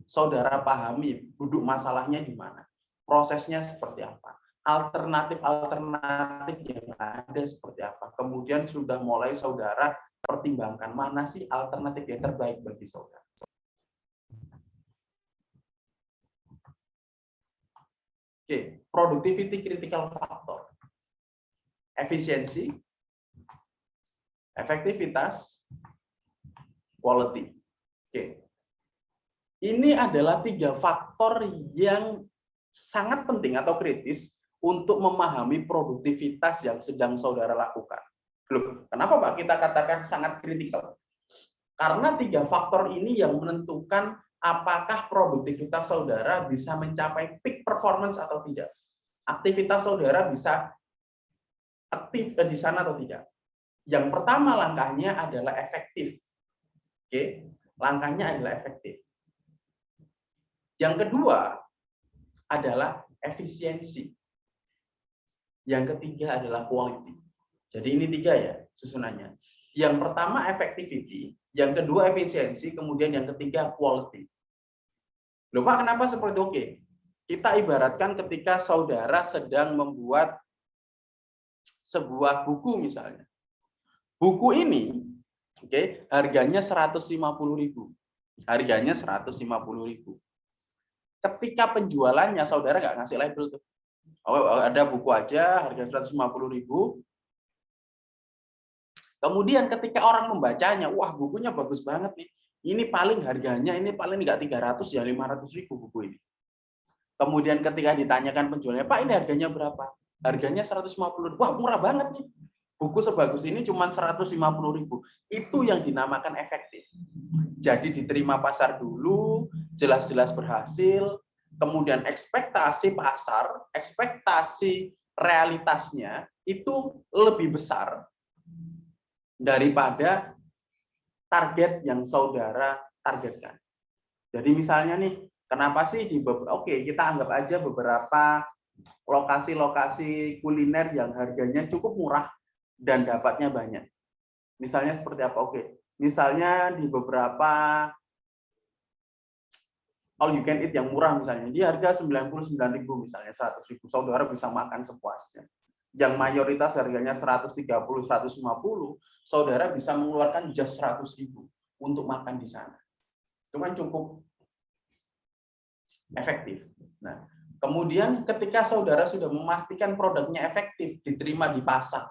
Saudara pahami duduk masalahnya di mana. Prosesnya seperti apa, alternatif-alternatif yang ada seperti apa. Kemudian sudah mulai saudara pertimbangkan mana sih alternatif yang terbaik bagi saudara. Oke, productivity critical factor. Efisiensi, efektivitas, quality. Oke. Ini adalah 3 faktor yang sangat penting atau kritis untuk memahami produktivitas yang sedang saudara lakukan. Loh, kenapa Pak kita katakan sangat kritikal? Karena 3 faktor ini yang menentukan apakah produktivitas saudara bisa mencapai peak performance atau tidak. Aktivitas saudara bisa aktif di sana atau tidak. Yang pertama langkahnya adalah efektif. Oke, langkahnya adalah efektif. Yang kedua adalah efisiensi. Yang ketiga adalah quality. Jadi ini 3 ya susunannya. Yang pertama effectivity, yang kedua efisiensi, kemudian yang ketiga quality. Loh Pak, kenapa seperti itu? Oke, kita ibaratkan ketika saudara sedang membuat sebuah buku misalnya. Buku ini, oke, harganya 150.000. Harganya 150.000. Ketika penjualannya saudara nggak ngasih label tuh. Oh, ada buku aja harga 150.000. Kemudian ketika orang membacanya, wah bukunya bagus banget nih. Ini paling harganya ini paling nggak 300 ya 500.000 buku ini. Kemudian ketika ditanyakan penjualnya, Pak ini harganya berapa? Harganya 150.000. Wah murah banget nih. Buku sebagus ini cuma 150.000. Itu yang dinamakan efektif. Jadi diterima pasar dulu, jelas-jelas berhasil, kemudian ekspektasi pasar, ekspektasi realitasnya itu lebih besar daripada target yang saudara targetkan. Jadi misalnya nih, kenapa sih oke, kita anggap aja beberapa lokasi-lokasi kuliner yang harganya cukup murah dan dapatnya banyak. Misalnya seperti apa? Oke, misalnya di beberapa all you can eat yang murah misalnya, di harga 99.000 misalnya 100.000, saudara bisa makan sepuasnya. Yang mayoritas harganya 130, 150, saudara bisa mengeluarkan just 100.000 untuk makan di sana. Itu kan cukup efektif. Nah, kemudian ketika saudara sudah memastikan produknya efektif, diterima di pasar,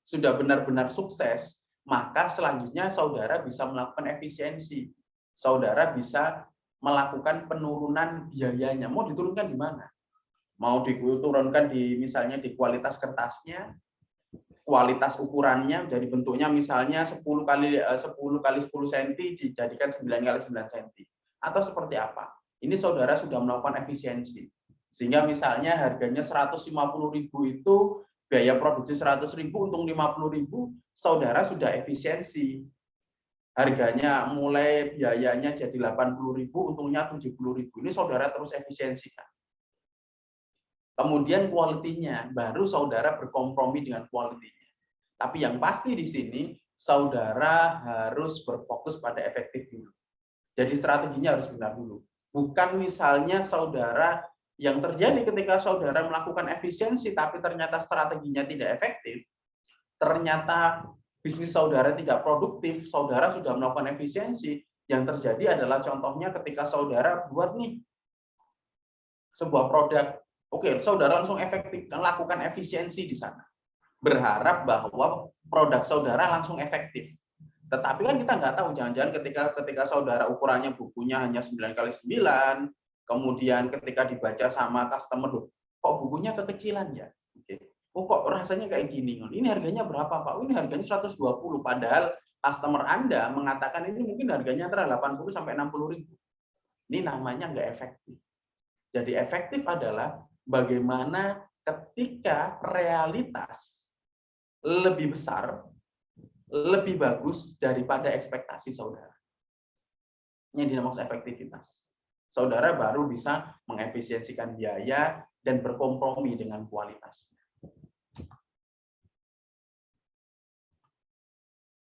sudah benar-benar sukses, maka selanjutnya saudara bisa melakukan efisiensi. Saudara bisa melakukan penurunan biayanya. Mau diturunkan di mana? Mau diturunkan di misalnya di kualitas kertasnya, kualitas ukurannya, jadi bentuknya misalnya 10 kali 10 cm dijadikan 9 kali 9 cm. Atau seperti apa? Ini saudara sudah melakukan efisiensi. Sehingga misalnya harganya 150.000 itu biaya produksi 100.000 untung 50.000, saudara sudah efisiensi. Harganya mulai biayanya jadi 80.000, untungnya 70.000. Ini saudara terus efisiensikan. Kemudian quality-nya, baru saudara berkompromi dengan quality-nya. Tapi yang pasti di sini, saudara harus berfokus pada efektif dulu. Jadi strateginya harus benar dulu. Bukan misalnya saudara, yang terjadi ketika saudara melakukan efisiensi, tapi ternyata strateginya tidak efektif, ternyata bisnis saudara tidak produktif, saudara sudah melakukan efisiensi, yang terjadi adalah contohnya ketika saudara buat nih sebuah produk, oke, saudara langsung efektif, lakukan efisiensi di sana. Berharap bahwa produk saudara langsung efektif. Tetapi kan kita nggak tahu, jangan-jangan ketika saudara ukurannya bukunya hanya 9 kali 9, kemudian ketika dibaca sama customer, loh, kok bukunya kekecilan ya? Oke. Oh, kok rasanya kayak gini? Ini harganya berapa, Pak? Oh, ini harganya 120, padahal customer Anda mengatakan ini mungkin harganya antara 80 sampai 60 ribu. Ini namanya nggak efektif. Jadi efektif adalah bagaimana ketika realitas lebih besar, lebih bagus daripada ekspektasi saudara. Ini dinamakan efektivitas. Saudara baru bisa mengefisiensikan biaya dan berkompromi dengan kualitas.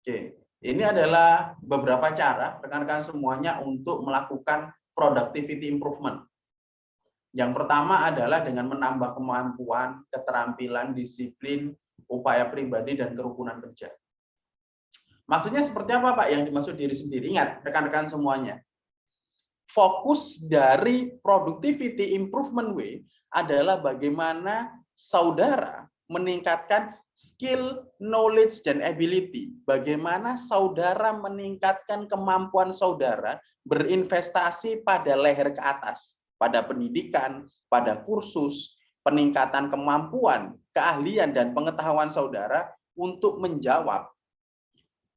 Oke, ini adalah beberapa cara rekan-rekan semuanya untuk melakukan productivity improvement. Yang pertama adalah dengan menambah kemampuan, keterampilan, disiplin, upaya pribadi, dan kerukunan kerja. Maksudnya seperti apa, Pak? Yang dimaksud diri sendiri. Ingat, rekan-rekan semuanya. Fokus dari productivity improvement way adalah bagaimana saudara meningkatkan skill, knowledge, dan ability. Bagaimana saudara meningkatkan kemampuan saudara berinvestasi pada leher ke atas, pada pendidikan, pada kursus, peningkatan kemampuan, keahlian, dan pengetahuan saudara untuk menjawab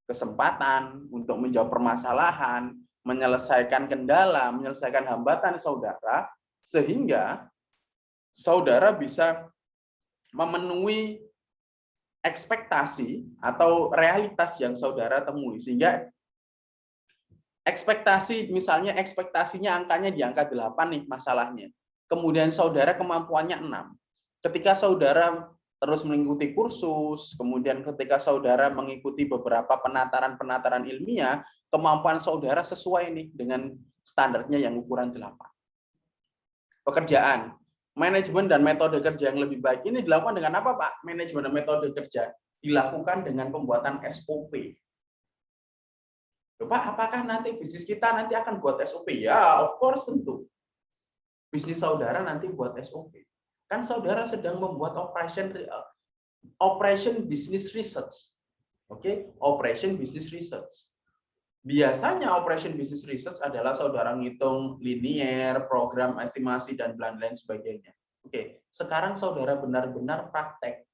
kesempatan, untuk menjawab permasalahan, menyelesaikan kendala, menyelesaikan hambatan saudara, sehingga saudara bisa memenuhi ekspektasi atau realitas yang saudara temui. Sehingga ekspektasi, misalnya ekspektasinya angkanya di angka 8 nih masalahnya. Kemudian saudara kemampuannya 6. Ketika saudara terus mengikuti kursus, kemudian ketika saudara mengikuti beberapa penataran-penataran ilmiah, kemampuan saudara sesuai nih dengan standarnya yang ukuran 8. Pekerjaan. Manajemen dan metode kerja yang lebih baik ini dilakukan dengan apa, Pak? Manajemen dan metode kerja dilakukan dengan pembuatan SOP. Pak, apakah nanti bisnis kita nanti akan buat SOP? Ya, of course tentu. Bisnis saudara nanti buat SOP. Kan saudara sedang membuat operation business research. Oke, operation business research. Biasanya operation business research adalah saudara ngitung linear, program estimasi, dan lain-lain sebagainya. Oke, sekarang saudara benar-benar praktek.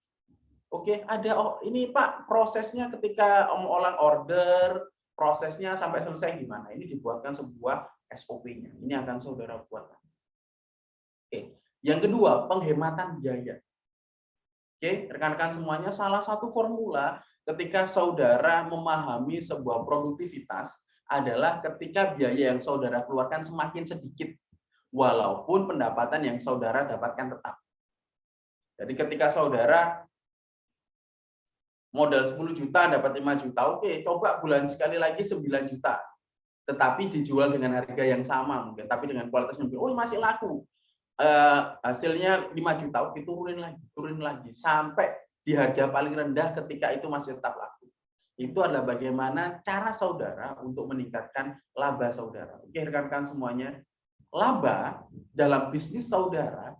Oke, ada ini Pak, prosesnya ketika olah order, prosesnya sampai selesai gimana? Ini dibuatkan sebuah SOP-nya. Ini akan saudara buat. Oke, yang kedua, penghematan biaya. Oke, rekan-rekan semuanya, salah satu formula ketika saudara memahami sebuah produktivitas adalah ketika biaya yang saudara keluarkan semakin sedikit, walaupun pendapatan yang saudara dapatkan tetap. Jadi ketika saudara modal 10 juta dapat 5 juta, oke, coba bulan sekali lagi 9 juta. Tetapi dijual dengan harga yang sama mungkin, tapi dengan kualitas yang lebih, oh masih laku. Hasilnya 5 juta, oke, turun lagi sampai di harga paling rendah ketika itu masih tetap laku. Itu adalah bagaimana cara saudara untuk meningkatkan laba saudara. Oke, rekan-rekan semuanya, laba dalam bisnis saudara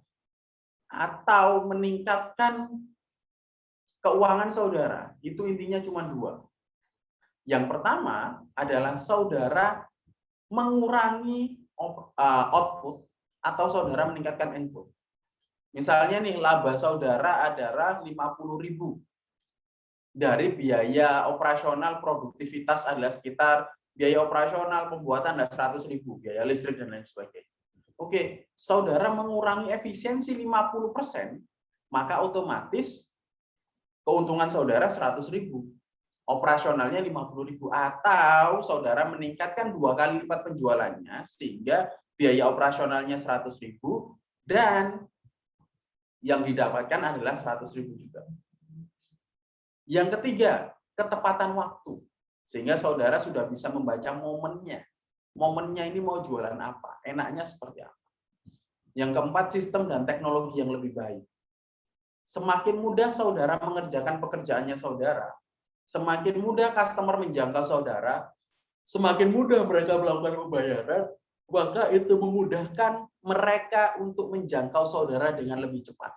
atau meningkatkan keuangan saudara, itu intinya cuma 2. Yang pertama adalah saudara mengurangi output atau saudara meningkatkan input. Misalnya nih, laba saudara adalah 50.000. Dari biaya operasional produktivitas adalah sekitar biaya operasional pembuatan adalah 100.000, biaya listrik dan lain sebagainya. Oke, saudara mengurangi efisiensi 50%, maka otomatis keuntungan saudara 100.000. Operasionalnya 50.000, atau saudara meningkatkan 2 kali lipat penjualannya sehingga biaya operasionalnya 100.000 dan yang didapatkan adalah 100.000 juga. Yang ketiga, ketepatan waktu. Sehingga saudara sudah bisa membaca momennya. Momennya ini mau jualan apa? Enaknya seperti apa? Yang keempat, sistem dan teknologi yang lebih baik. Semakin mudah saudara mengerjakan pekerjaannya saudara, semakin mudah customer menjangkau saudara, semakin mudah mereka melakukan pembayaran, maka itu memudahkan mereka untuk menjangkau saudara dengan lebih cepat.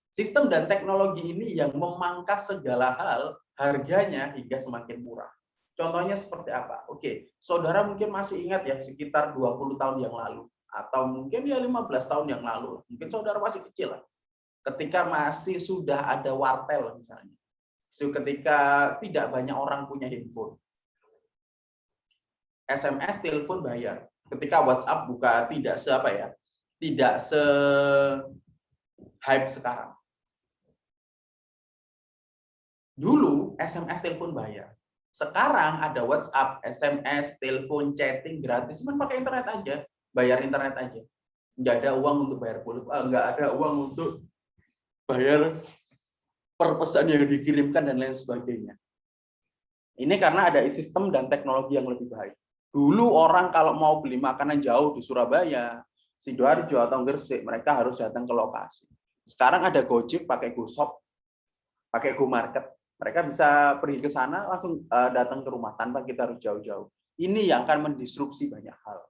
Sistem dan teknologi ini yang memangkas segala hal harganya hingga semakin murah. Contohnya seperti apa? Oke, saudara mungkin masih ingat ya sekitar 20 tahun yang lalu atau mungkin ya 15 tahun yang lalu. Mungkin saudara masih kecil lah. Ketika masih sudah ada wartel misalnya. Ketika tidak banyak orang punya handphone. SMS, telepon bayar. Ketika WhatsApp buka tidak se-apa ya? Tidak se-hype sekarang. Dulu SMS, telepon bayar. Sekarang ada WhatsApp, SMS, telepon, chatting gratis, cuma pakai internet aja, bayar internet aja. Nggak ada uang untuk bayar pulsa, nggak ada uang untuk bayar per pesan yang dikirimkan dan lain sebagainya. Ini karena ada sistem dan teknologi yang lebih baik. Dulu orang kalau mau beli makanan jauh di Surabaya, Sidoarjo atau Gresik, mereka harus datang ke lokasi. Sekarang ada Gojek, pakai GoShop, pakai GoMarket. Mereka bisa pergi ke sana langsung datang ke rumah tanpa kita harus jauh-jauh. Ini yang akan mendisrupsi banyak hal.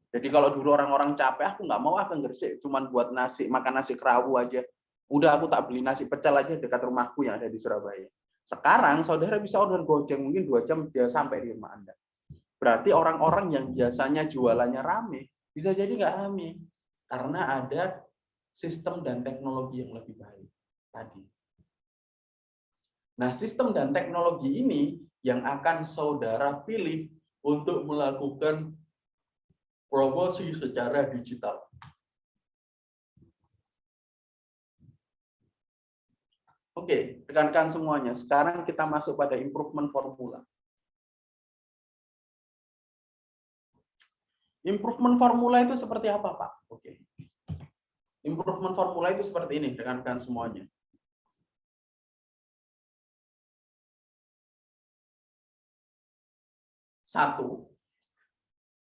Jadi kalau dulu orang-orang capek, aku nggak mau ke Gresik, cuman buat nasi, makan nasi kerawu aja. Udah aku tak beli nasi pecel aja dekat rumahku yang ada di Surabaya. Sekarang saudara bisa order Gojek, mungkin 2 jam dia sampai di rumah Anda. Berarti orang-orang yang biasanya jualannya rame, bisa jadi nggak rame. Karena ada sistem dan teknologi yang lebih baik tadi. Nah, sistem dan teknologi ini yang akan saudara pilih untuk melakukan promosi secara digital. Oke, rekan-rekan semuanya, sekarang kita masuk pada improvement formula. Improvement formula itu seperti apa, Pak? Oke. Improvement formula itu seperti ini, rekan-rekan semuanya. Satu,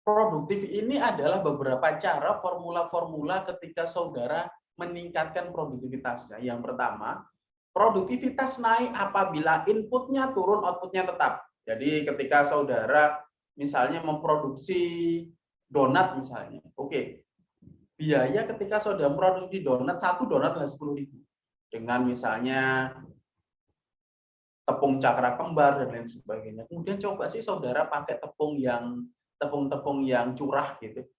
produktif ini adalah beberapa cara formula-formula ketika saudara meningkatkan produktivitasnya. Yang pertama, produktivitas naik apabila inputnya turun, outputnya tetap. Jadi ketika saudara misalnya memproduksi donat misalnya, oke, biaya ketika saudara memproduksi donat, satu donat adalah 10.000. Dengan misalnya tepung cakra kembar dan lain sebagainya. Kemudian coba sih saudara pakai tepung-tepung yang curah gitu.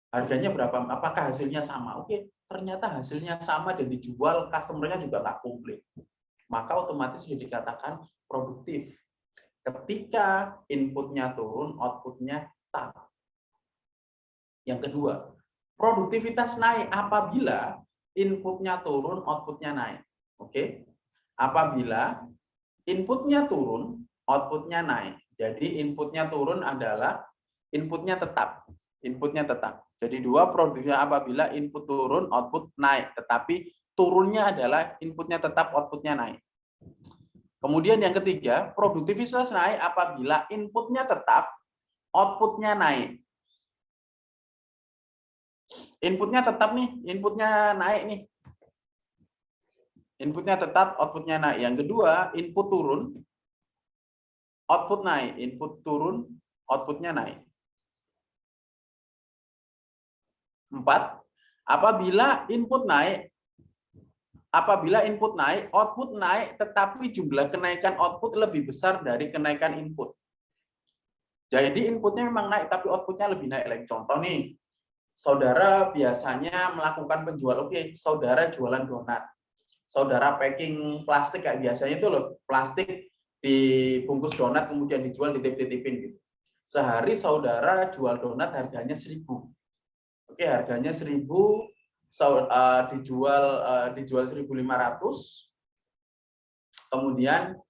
Harganya berapa? Apakah hasilnya sama? Oke, ternyata hasilnya sama dan dijual, customer-nya juga nggak komplit. Maka otomatis sudah dikatakan produktif. Ketika inputnya turun, outputnya tetap. Yang kedua, produktivitas naik apabila inputnya turun, outputnya naik. Oke? Apabila inputnya turun, outputnya naik. Jadi inputnya turun adalah inputnya tetap. Inputnya tetap. Jadi dua produknya apabila input turun, output naik. Tetapi turunnya adalah inputnya tetap, outputnya naik. Kemudian yang ketiga, produktivitas naik apabila inputnya tetap, outputnya naik. Inputnya tetap nih, inputnya naik nih. Inputnya tetap, outputnya naik. Yang kedua, input turun, output naik. Input turun, outputnya naik. 4. Apabila input naik, output naik, tetapi jumlah kenaikan output lebih besar dari kenaikan input. Jadi inputnya memang naik, tapi outputnya lebih naik. Contoh nih, saudara biasanya melakukan penjual, oke, saudara jualan donat. Saudara packing plastik kayak biasanya itu loh, plastik dibungkus donat kemudian dijual dititip-titipin gitu. Sehari saudara jual donat harganya 1.000. Oke, harganya 1.000, dijual 1.500. Kemudian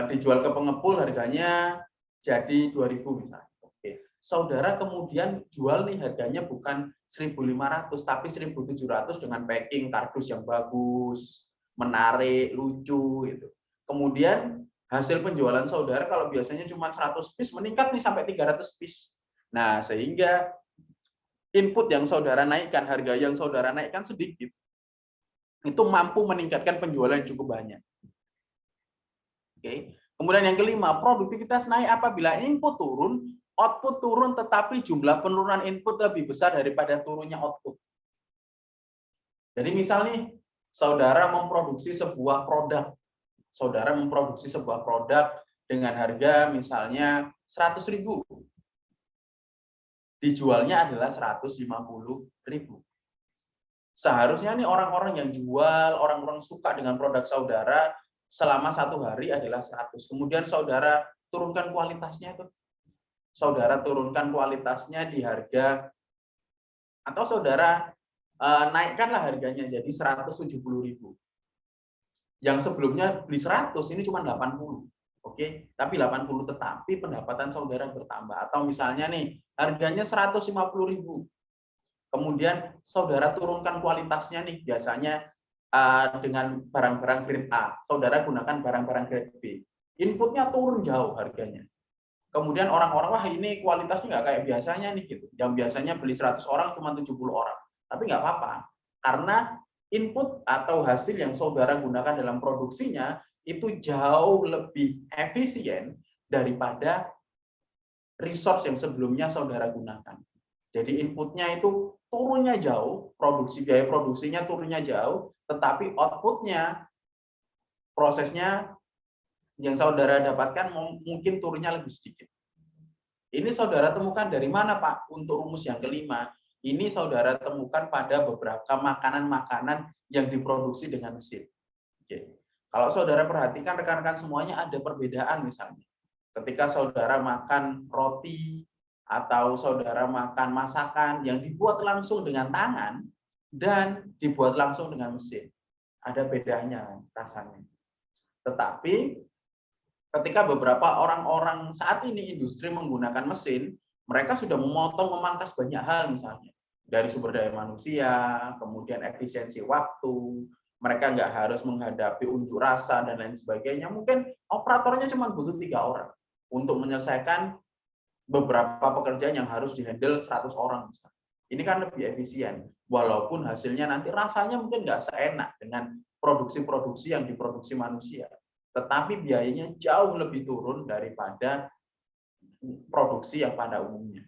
dijual ke pengepul harganya jadi 2.000 misalnya. Oke. Saudara kemudian jual nih harganya bukan 1.500 tapi 1.700 dengan packing kardus yang bagus, menarik, lucu gitu. Kemudian hasil penjualan saudara kalau biasanya cuma 100 piece meningkat nih sampai 300 piece. Nah, sehingga input yang saudara naikkan, harga yang saudara naikkan sedikit, itu mampu meningkatkan penjualan yang cukup banyak. Oke. Kemudian yang kelima, produktivitas naik apabila input turun, output turun, tetapi jumlah penurunan input lebih besar daripada turunnya output. Jadi misal nih, saudara memproduksi sebuah produk. dengan harga misalnya 100.000. Dijualnya adalah 150.000. Seharusnya nih orang-orang yang jual, orang-orang suka dengan produk saudara selama 1 hari adalah 100. Kemudian saudara turunkan kualitasnya itu. Saudara turunkan kualitasnya di harga, atau saudara naikkanlah harganya jadi 170.000. Yang sebelumnya beli 100, ini cuma 80. Oke, tapi 80, tetapi pendapatan saudara bertambah. Atau misalnya nih, harganya 150.000. Kemudian saudara turunkan kualitasnya nih, biasanya dengan barang-barang grade A, saudara gunakan barang-barang grade B. Inputnya turun jauh harganya. Kemudian orang-orang, wah ini kualitasnya nggak kayak biasanya nih gitu. Yang biasanya beli 100 orang cuma 70 orang. Tapi nggak apa-apa. Karena input atau hasil yang saudara gunakan dalam produksinya itu jauh lebih efisien daripada resource yang sebelumnya saudara gunakan. Jadi inputnya itu turunnya jauh, biaya produksinya turunnya jauh, tetapi outputnya, prosesnya yang saudara dapatkan mungkin turunnya lebih sedikit. Ini saudara temukan dari mana, Pak? Untuk rumus yang kelima, ini saudara temukan pada beberapa makanan-makanan yang diproduksi dengan mesin. Oke. Kalau saudara perhatikan rekan-rekan semuanya ada perbedaan misalnya. Ketika saudara makan roti atau saudara makan masakan yang dibuat langsung dengan tangan dan dibuat langsung dengan mesin. Ada bedanya rasanya. Tetapi ketika beberapa orang-orang saat ini industri menggunakan mesin, mereka sudah memangkas banyak hal misalnya. Dari sumber daya manusia, kemudian efisiensi waktu, mereka nggak harus menghadapi unjuk rasa dan lain sebagainya. Mungkin operatornya cuma butuh 3 orang untuk menyelesaikan beberapa pekerjaan yang harus dihandle 100 orang. Misalnya. Ini kan lebih efisien, walaupun hasilnya nanti rasanya mungkin nggak seenak dengan produksi-produksi yang diproduksi manusia. Tetapi biayanya jauh lebih turun daripada produksi yang pada umumnya.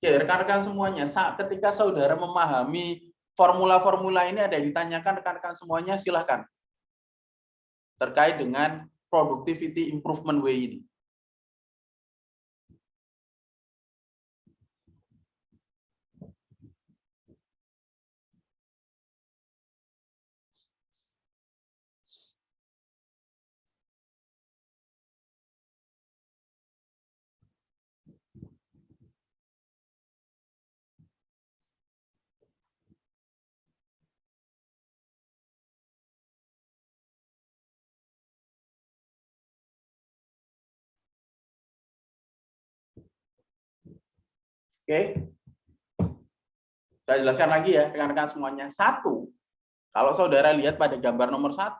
Oke, rekan-rekan semuanya, ketika saudara memahami formula-formula ini ada yang ditanyakan rekan-rekan semuanya, silahkan. Terkait dengan productivity improvement way ini. Oke, saya jelaskan lagi ya rekan-rekan semuanya. 1, kalau saudara lihat pada gambar nomor 1,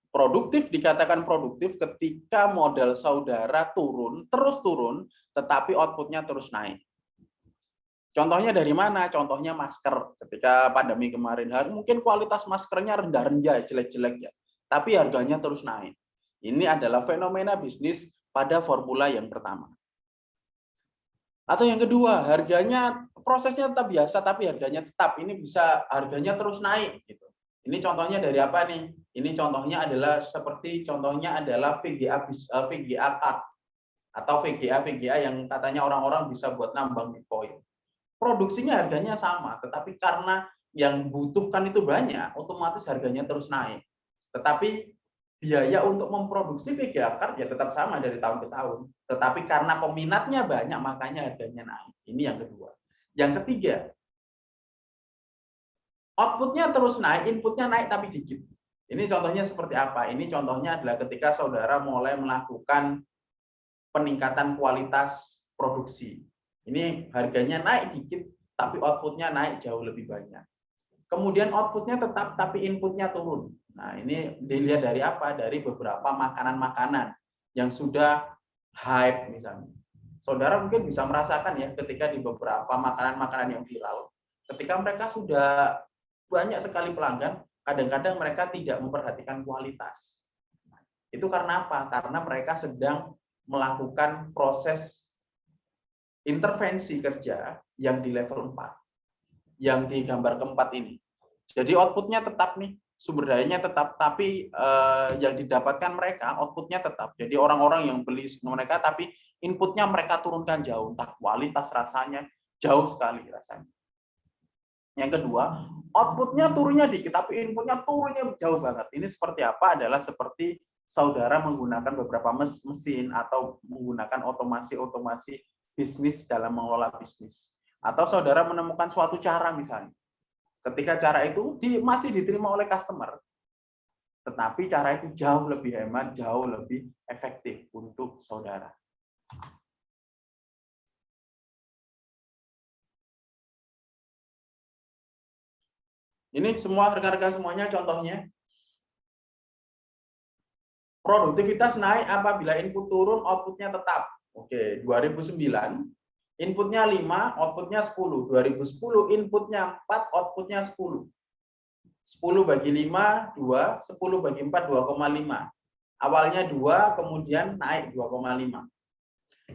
produktif dikatakan produktif ketika modal saudara turun, terus turun, tetapi outputnya terus naik. Contohnya dari mana? Contohnya masker. Ketika pandemi kemarin, mungkin kualitas maskernya rendah-rendah, jelek-jelek ya, tapi harganya terus naik. Ini adalah fenomena bisnis pada formula yang pertama. Atau yang kedua, harganya prosesnya tetap biasa tapi harganya tetap. Ini bisa harganya terus naik gitu. Ini contohnya dari apa nih? Ini contohnya adalah VGA card atau VGA yang katanya orang-orang bisa buat nambang Bitcoin. Produksinya harganya sama, tetapi karena yang butuhkan itu banyak, otomatis harganya terus naik. Tetapi biaya untuk memproduksi VGA card ya tetap sama dari tahun ke tahun. Tetapi karena peminatnya banyak, makanya harganya naik. Ini yang kedua. Yang ketiga, outputnya terus naik, inputnya naik tapi dikit. Ini contohnya seperti apa? Ini contohnya adalah ketika saudara mulai melakukan peningkatan kualitas produksi. Ini harganya naik dikit, tapi outputnya naik jauh lebih banyak. Kemudian outputnya tetap, tapi inputnya turun. Nah, ini dilihat dari apa? Dari beberapa makanan-makanan yang sudah hype misalnya. Saudara mungkin bisa merasakan ya ketika di beberapa makanan-makanan yang viral, ketika mereka sudah banyak sekali pelanggan, kadang-kadang mereka tidak memperhatikan kualitas. Itu karena apa? Karena mereka sedang melakukan proses intervensi kerja yang di level 4, yang di gambar keempat ini. Jadi outputnya tetap nih, sumber dayanya tetap, tapi yang didapatkan mereka outputnya tetap. Jadi orang-orang yang beli mereka, tapi inputnya mereka turunkan jauh, entah kualitas rasanya jauh sekali rasanya. Yang kedua, outputnya turunnya dikit, tapi inputnya turunnya jauh banget. Ini seperti apa? Adalah seperti saudara menggunakan beberapa mesin atau menggunakan otomasi bisnis dalam mengelola bisnis. Atau saudara menemukan suatu cara misalnya. Ketika cara itu masih diterima oleh customer, tetapi cara itu jauh lebih hemat, jauh lebih efektif untuk saudara. Ini semua rekan-rekan semuanya contohnya. Produktivitas naik apabila input turun, outputnya tetap. Oke, 2009, inputnya 5, outputnya 10. 2010, inputnya 4, outputnya 10. 10 bagi 5, 2. 10 bagi 4, 2,5. Awalnya 2, kemudian naik 2,5.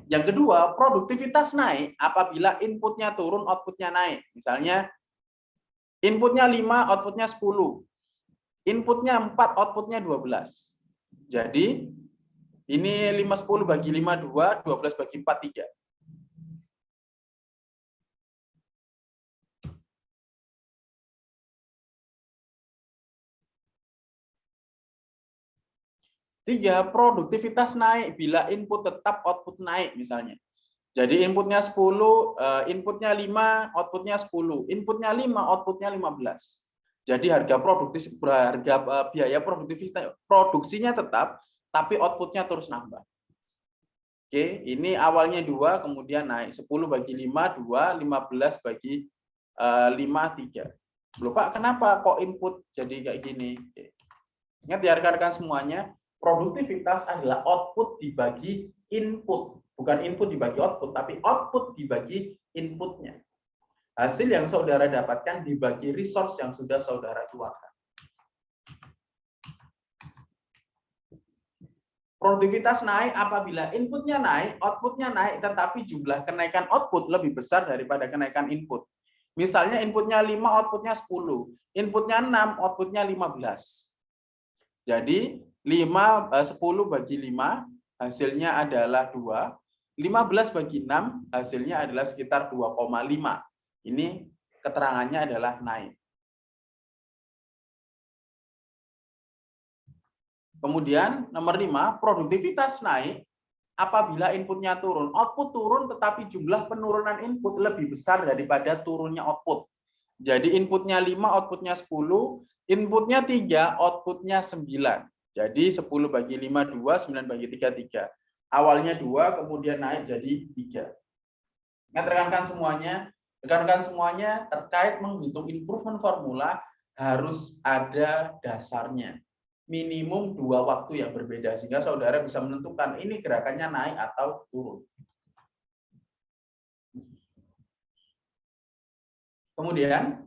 Yang kedua, produktivitas naik apabila inputnya turun, outputnya naik. Misalnya, inputnya 5, outputnya 10. Inputnya 4, outputnya 12. Jadi, ini 5, 10 bagi 5, 2. 12 bagi 4, 3. Tiga, produktivitas naik bila input tetap, output naik misalnya. Jadi inputnya 10, inputnya 5, outputnya 10. Inputnya 5, outputnya 15. Jadi harga biaya produktivitas produksinya tetap, tapi outputnya terus nambah. Oke, ini awalnya 2, kemudian naik 10 bagi 5, 2, 15 bagi 5, 3. Loh Pak, kenapa kok input jadi kayak gini? Oke. Ingat ya rekan-rekan semuanya, produktivitas adalah output dibagi input. Bukan input dibagi output, tapi output dibagi inputnya. Hasil yang saudara dapatkan dibagi resource yang sudah saudara keluarkan. Produktivitas naik apabila inputnya naik, outputnya naik, tetapi jumlah kenaikan output lebih besar daripada kenaikan input. Misalnya inputnya 5, outputnya 10. Inputnya 6, outputnya 15. Jadi 10 bagi 5 hasilnya adalah 2. 15 bagi 6 hasilnya adalah sekitar 2,5. Ini keterangannya adalah naik. Kemudian nomor 5, produktivitas naik apabila inputnya turun. Output turun tetapi jumlah penurunan input lebih besar daripada turunnya output. Jadi inputnya 5, outputnya 10, inputnya 3, outputnya 9. Jadi 10 bagi 5, 2, 9 bagi 3, 3. Awalnya 2, kemudian naik jadi 3. Ingat rekan-rekan semuanya terkait menghitung improvement formula harus ada dasarnya. Minimum 2 waktu yang berbeda, sehingga saudara bisa menentukan ini gerakannya naik atau turun. Kemudian,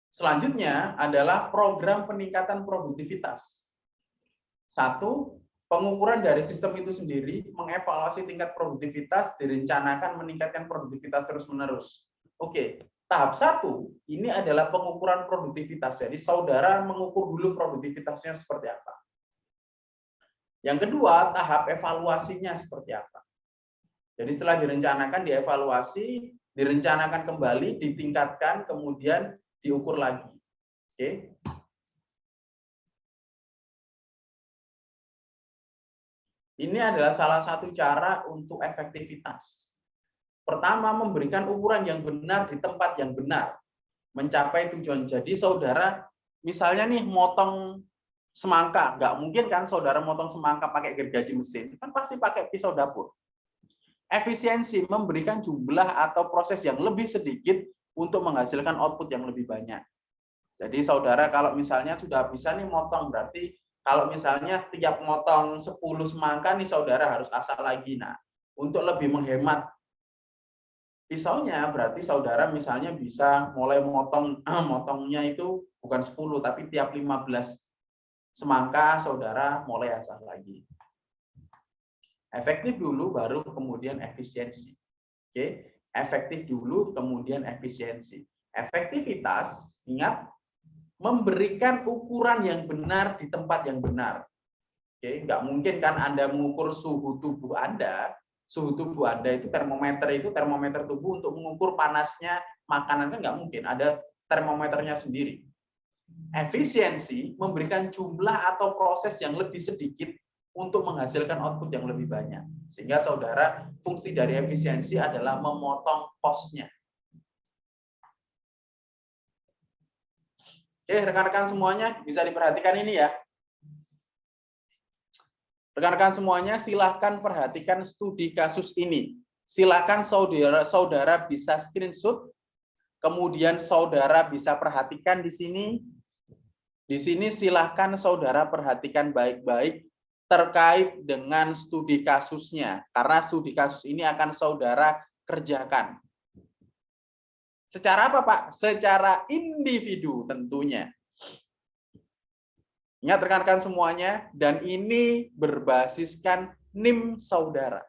selanjutnya adalah program peningkatan produktivitas. 1, pengukuran dari sistem itu sendiri, mengevaluasi tingkat produktivitas, direncanakan meningkatkan produktivitas terus-menerus. Oke, tahap 1, ini adalah pengukuran produktivitas. Jadi saudara mengukur dulu produktivitasnya seperti apa. Yang kedua, tahap evaluasinya seperti apa. Jadi setelah direncanakan, dievaluasi, direncanakan kembali, ditingkatkan, kemudian diukur lagi. Oke. Ini adalah salah satu cara untuk efektivitas. Pertama, memberikan ukuran yang benar di tempat yang benar. Mencapai tujuan. Jadi saudara, misalnya nih motong semangka, nggak mungkin kan saudara motong semangka pakai gergaji mesin, kan pasti pakai pisau dapur. Efisiensi memberikan jumlah atau proses yang lebih sedikit untuk menghasilkan output yang lebih banyak. Jadi saudara kalau misalnya sudah bisa nih motong, berarti kalau misalnya tiap motong 10 semangka nih saudara harus asal lagi. Nah, untuk lebih menghemat pisaunya berarti saudara misalnya bisa mulai motongnya itu bukan 10 tapi tiap 15 semangka saudara mulai asal lagi. Efektif dulu baru kemudian efisiensi. Oke, efektif dulu kemudian efisiensi. Efektivitas, ingat memberikan ukuran yang benar di tempat yang benar. Oke, nggak mungkin kan Anda mengukur suhu tubuh Anda. Suhu tubuh Anda itu termometer tubuh untuk mengukur panasnya makanan, kan nggak mungkin. Ada termometernya sendiri. Efisiensi memberikan jumlah atau proses yang lebih sedikit untuk menghasilkan output yang lebih banyak. Sehingga saudara, fungsi dari efisiensi adalah memotong cost-nya. Oke, rekan-rekan semuanya bisa diperhatikan ini ya. Rekan-rekan semuanya silahkan perhatikan studi kasus ini. Silahkan saudara bisa screenshot, kemudian saudara bisa perhatikan di sini. Di sini silahkan saudara perhatikan baik-baik terkait dengan studi kasusnya, karena studi kasus ini akan saudara kerjakan. Secara apa, Pak? Secara individu tentunya. Ingat rekan-rekan semuanya, dan ini berbasiskan NIM saudara.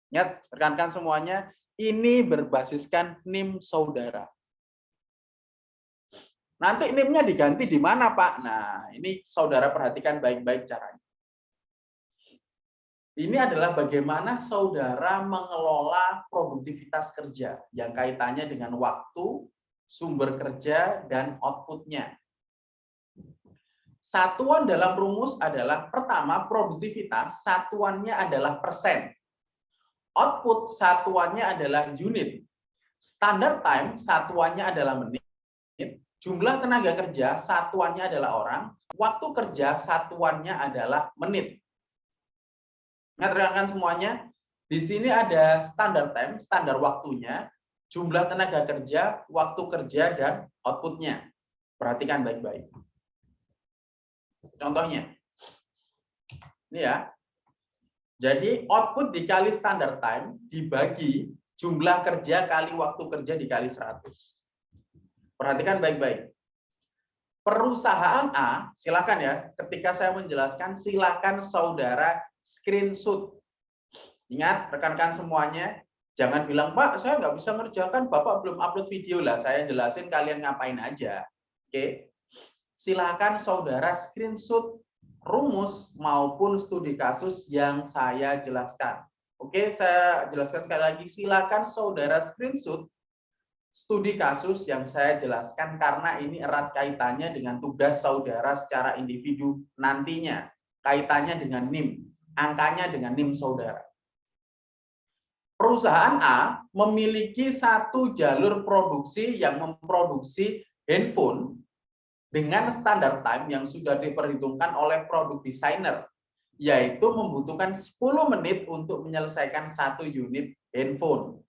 Ingat rekan-rekan semuanya, ini berbasiskan NIM saudara. Nanti NIM-nya diganti di mana, Pak? Nah, ini saudara perhatikan baik-baik caranya. Ini adalah bagaimana saudara mengelola produktivitas kerja yang kaitannya dengan waktu, sumber kerja, dan output-nya. Satuan dalam rumus adalah, pertama, produktivitas, satuannya adalah persen. Output, satuannya adalah unit. Standard time, satuannya adalah menit. Jumlah tenaga kerja, satuannya adalah orang. Waktu kerja, satuannya adalah menit. Ingat rekan-rekan semuanya, di sini ada standard time, standar waktunya, jumlah tenaga kerja, waktu kerja, dan outputnya. Perhatikan baik-baik. Contohnya, ini ya. Jadi output dikali standard time dibagi jumlah kerja kali waktu kerja dikali 100. Perhatikan baik-baik. Perusahaan A, silakan ya, ketika saya menjelaskan, silakan saudara screenshot. Ingat, rekan-rekan semuanya, jangan bilang, Pak, saya nggak bisa ngerjakan, Bapak belum upload video lah, saya jelasin kalian ngapain aja. Oke, silakan saudara screenshot rumus maupun studi kasus yang saya jelaskan. Oke, saya jelaskan sekali lagi, silakan saudara screenshot studi kasus yang saya jelaskan karena ini erat kaitannya dengan tugas saudara secara individu nantinya. Kaitannya dengan NIM, angkanya dengan NIM saudara. Perusahaan A memiliki satu jalur produksi yang memproduksi handphone dengan standar time yang sudah diperhitungkan oleh produk designer, yaitu membutuhkan 10 menit untuk menyelesaikan satu unit handphone.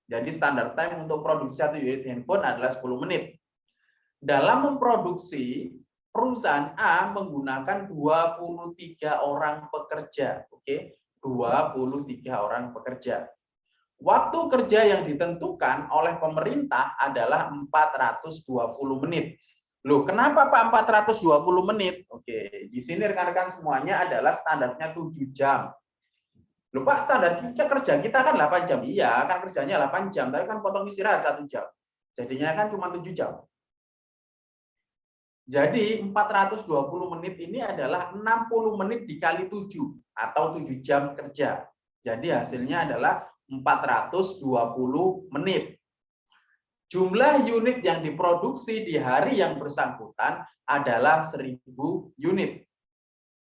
Jadi standar time untuk produksi satu unit handphone adalah 10 menit. Dalam memproduksi, perusahaan A menggunakan 23 orang pekerja. Oke, 23 orang pekerja. Waktu kerja yang ditentukan oleh pemerintah adalah 420 menit. Loh, kenapa Pak 420 menit? Oke, di sini rekan-rekan semuanya adalah standarnya 7 jam. Loh Pak, standar kerja kita kan 8 jam. Iya, kan kerjanya 8 jam, tapi kan potong istirahat 1 jam. Jadinya kan cuma 7 jam. Jadi 420 menit ini adalah 60 menit dikali 7 atau 7 jam kerja. Jadi hasilnya adalah 420 menit. Jumlah unit yang diproduksi di hari yang bersangkutan adalah 1000 unit.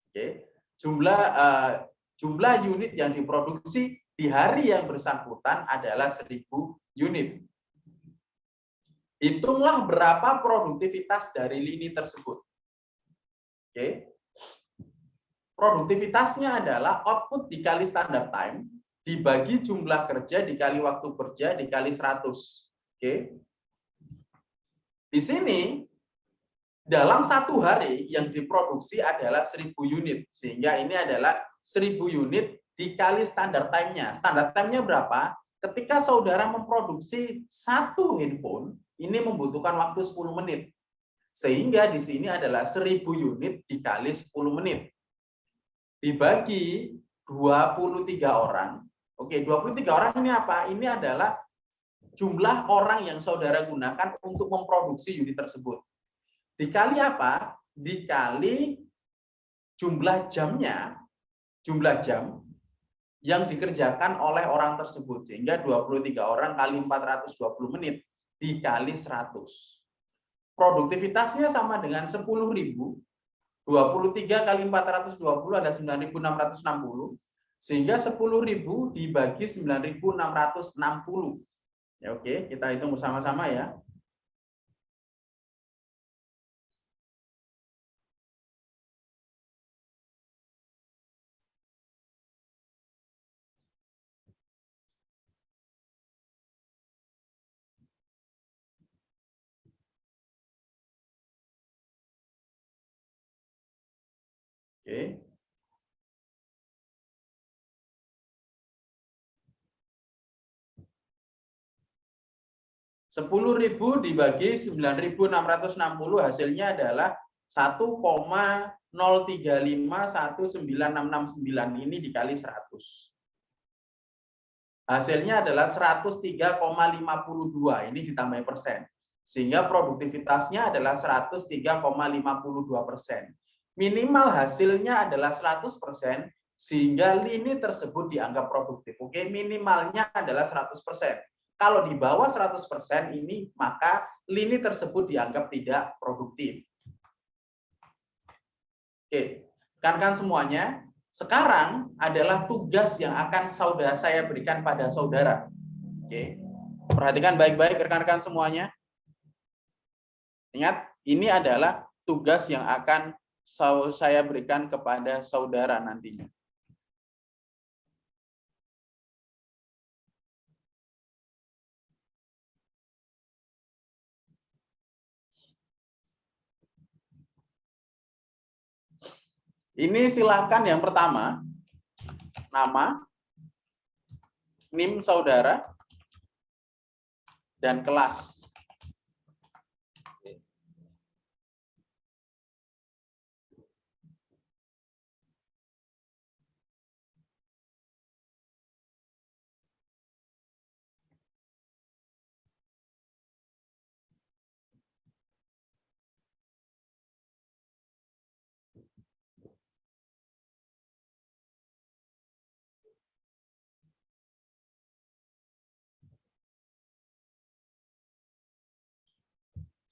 Oke. Jumlah unit yang diproduksi di hari yang bersangkutan adalah 1000 unit. Hitunglah berapa produktivitas dari lini tersebut. Oke. Produktivitasnya adalah output dikali standard time dibagi jumlah kerja dikali waktu kerja dikali 100. Oke. Di sini dalam satu hari yang diproduksi adalah 1000 unit, sehingga ini adalah 1000 unit dikali standar time-nya. Standar time-nya berapa? Ketika saudara memproduksi satu handphone, ini membutuhkan waktu 10 menit. Sehingga di sini adalah 1000 unit dikali 10 menit. Dibagi 23 orang. Oke, 23 orang ini apa? Ini adalah jumlah orang yang saudara gunakan untuk memproduksi unit tersebut. Dikali apa? Dikali jumlah jamnya, jumlah jam yang dikerjakan oleh orang tersebut. Sehingga 23 orang kali 420 menit dikali 100. Produktivitasnya sama dengan 10.000. 23 kali 420 ada 9.660. Sehingga 10.000 dibagi 9.660. Ya, oke, kita hitung bersama-sama ya. Oke. 10.000 dibagi 9.660 hasilnya adalah 1,0351969 ini dikali 100. Hasilnya adalah 103,52 ini ditambah persen. Sehingga produktivitasnya adalah 103,52%. Minimal hasilnya adalah 100% sehingga lini tersebut dianggap produktif. Oke, minimalnya adalah 100%. Kalau di bawah 100% ini, maka lini tersebut dianggap tidak produktif. Oke, rekan-rekan semuanya, sekarang adalah tugas yang akan saya berikan pada saudara. Oke, perhatikan baik-baik rekan-rekan semuanya. Ingat, ini adalah tugas yang akan saya berikan kepada saudara nantinya. Ini silahkan yang pertama, nama, NIM saudara, dan kelas.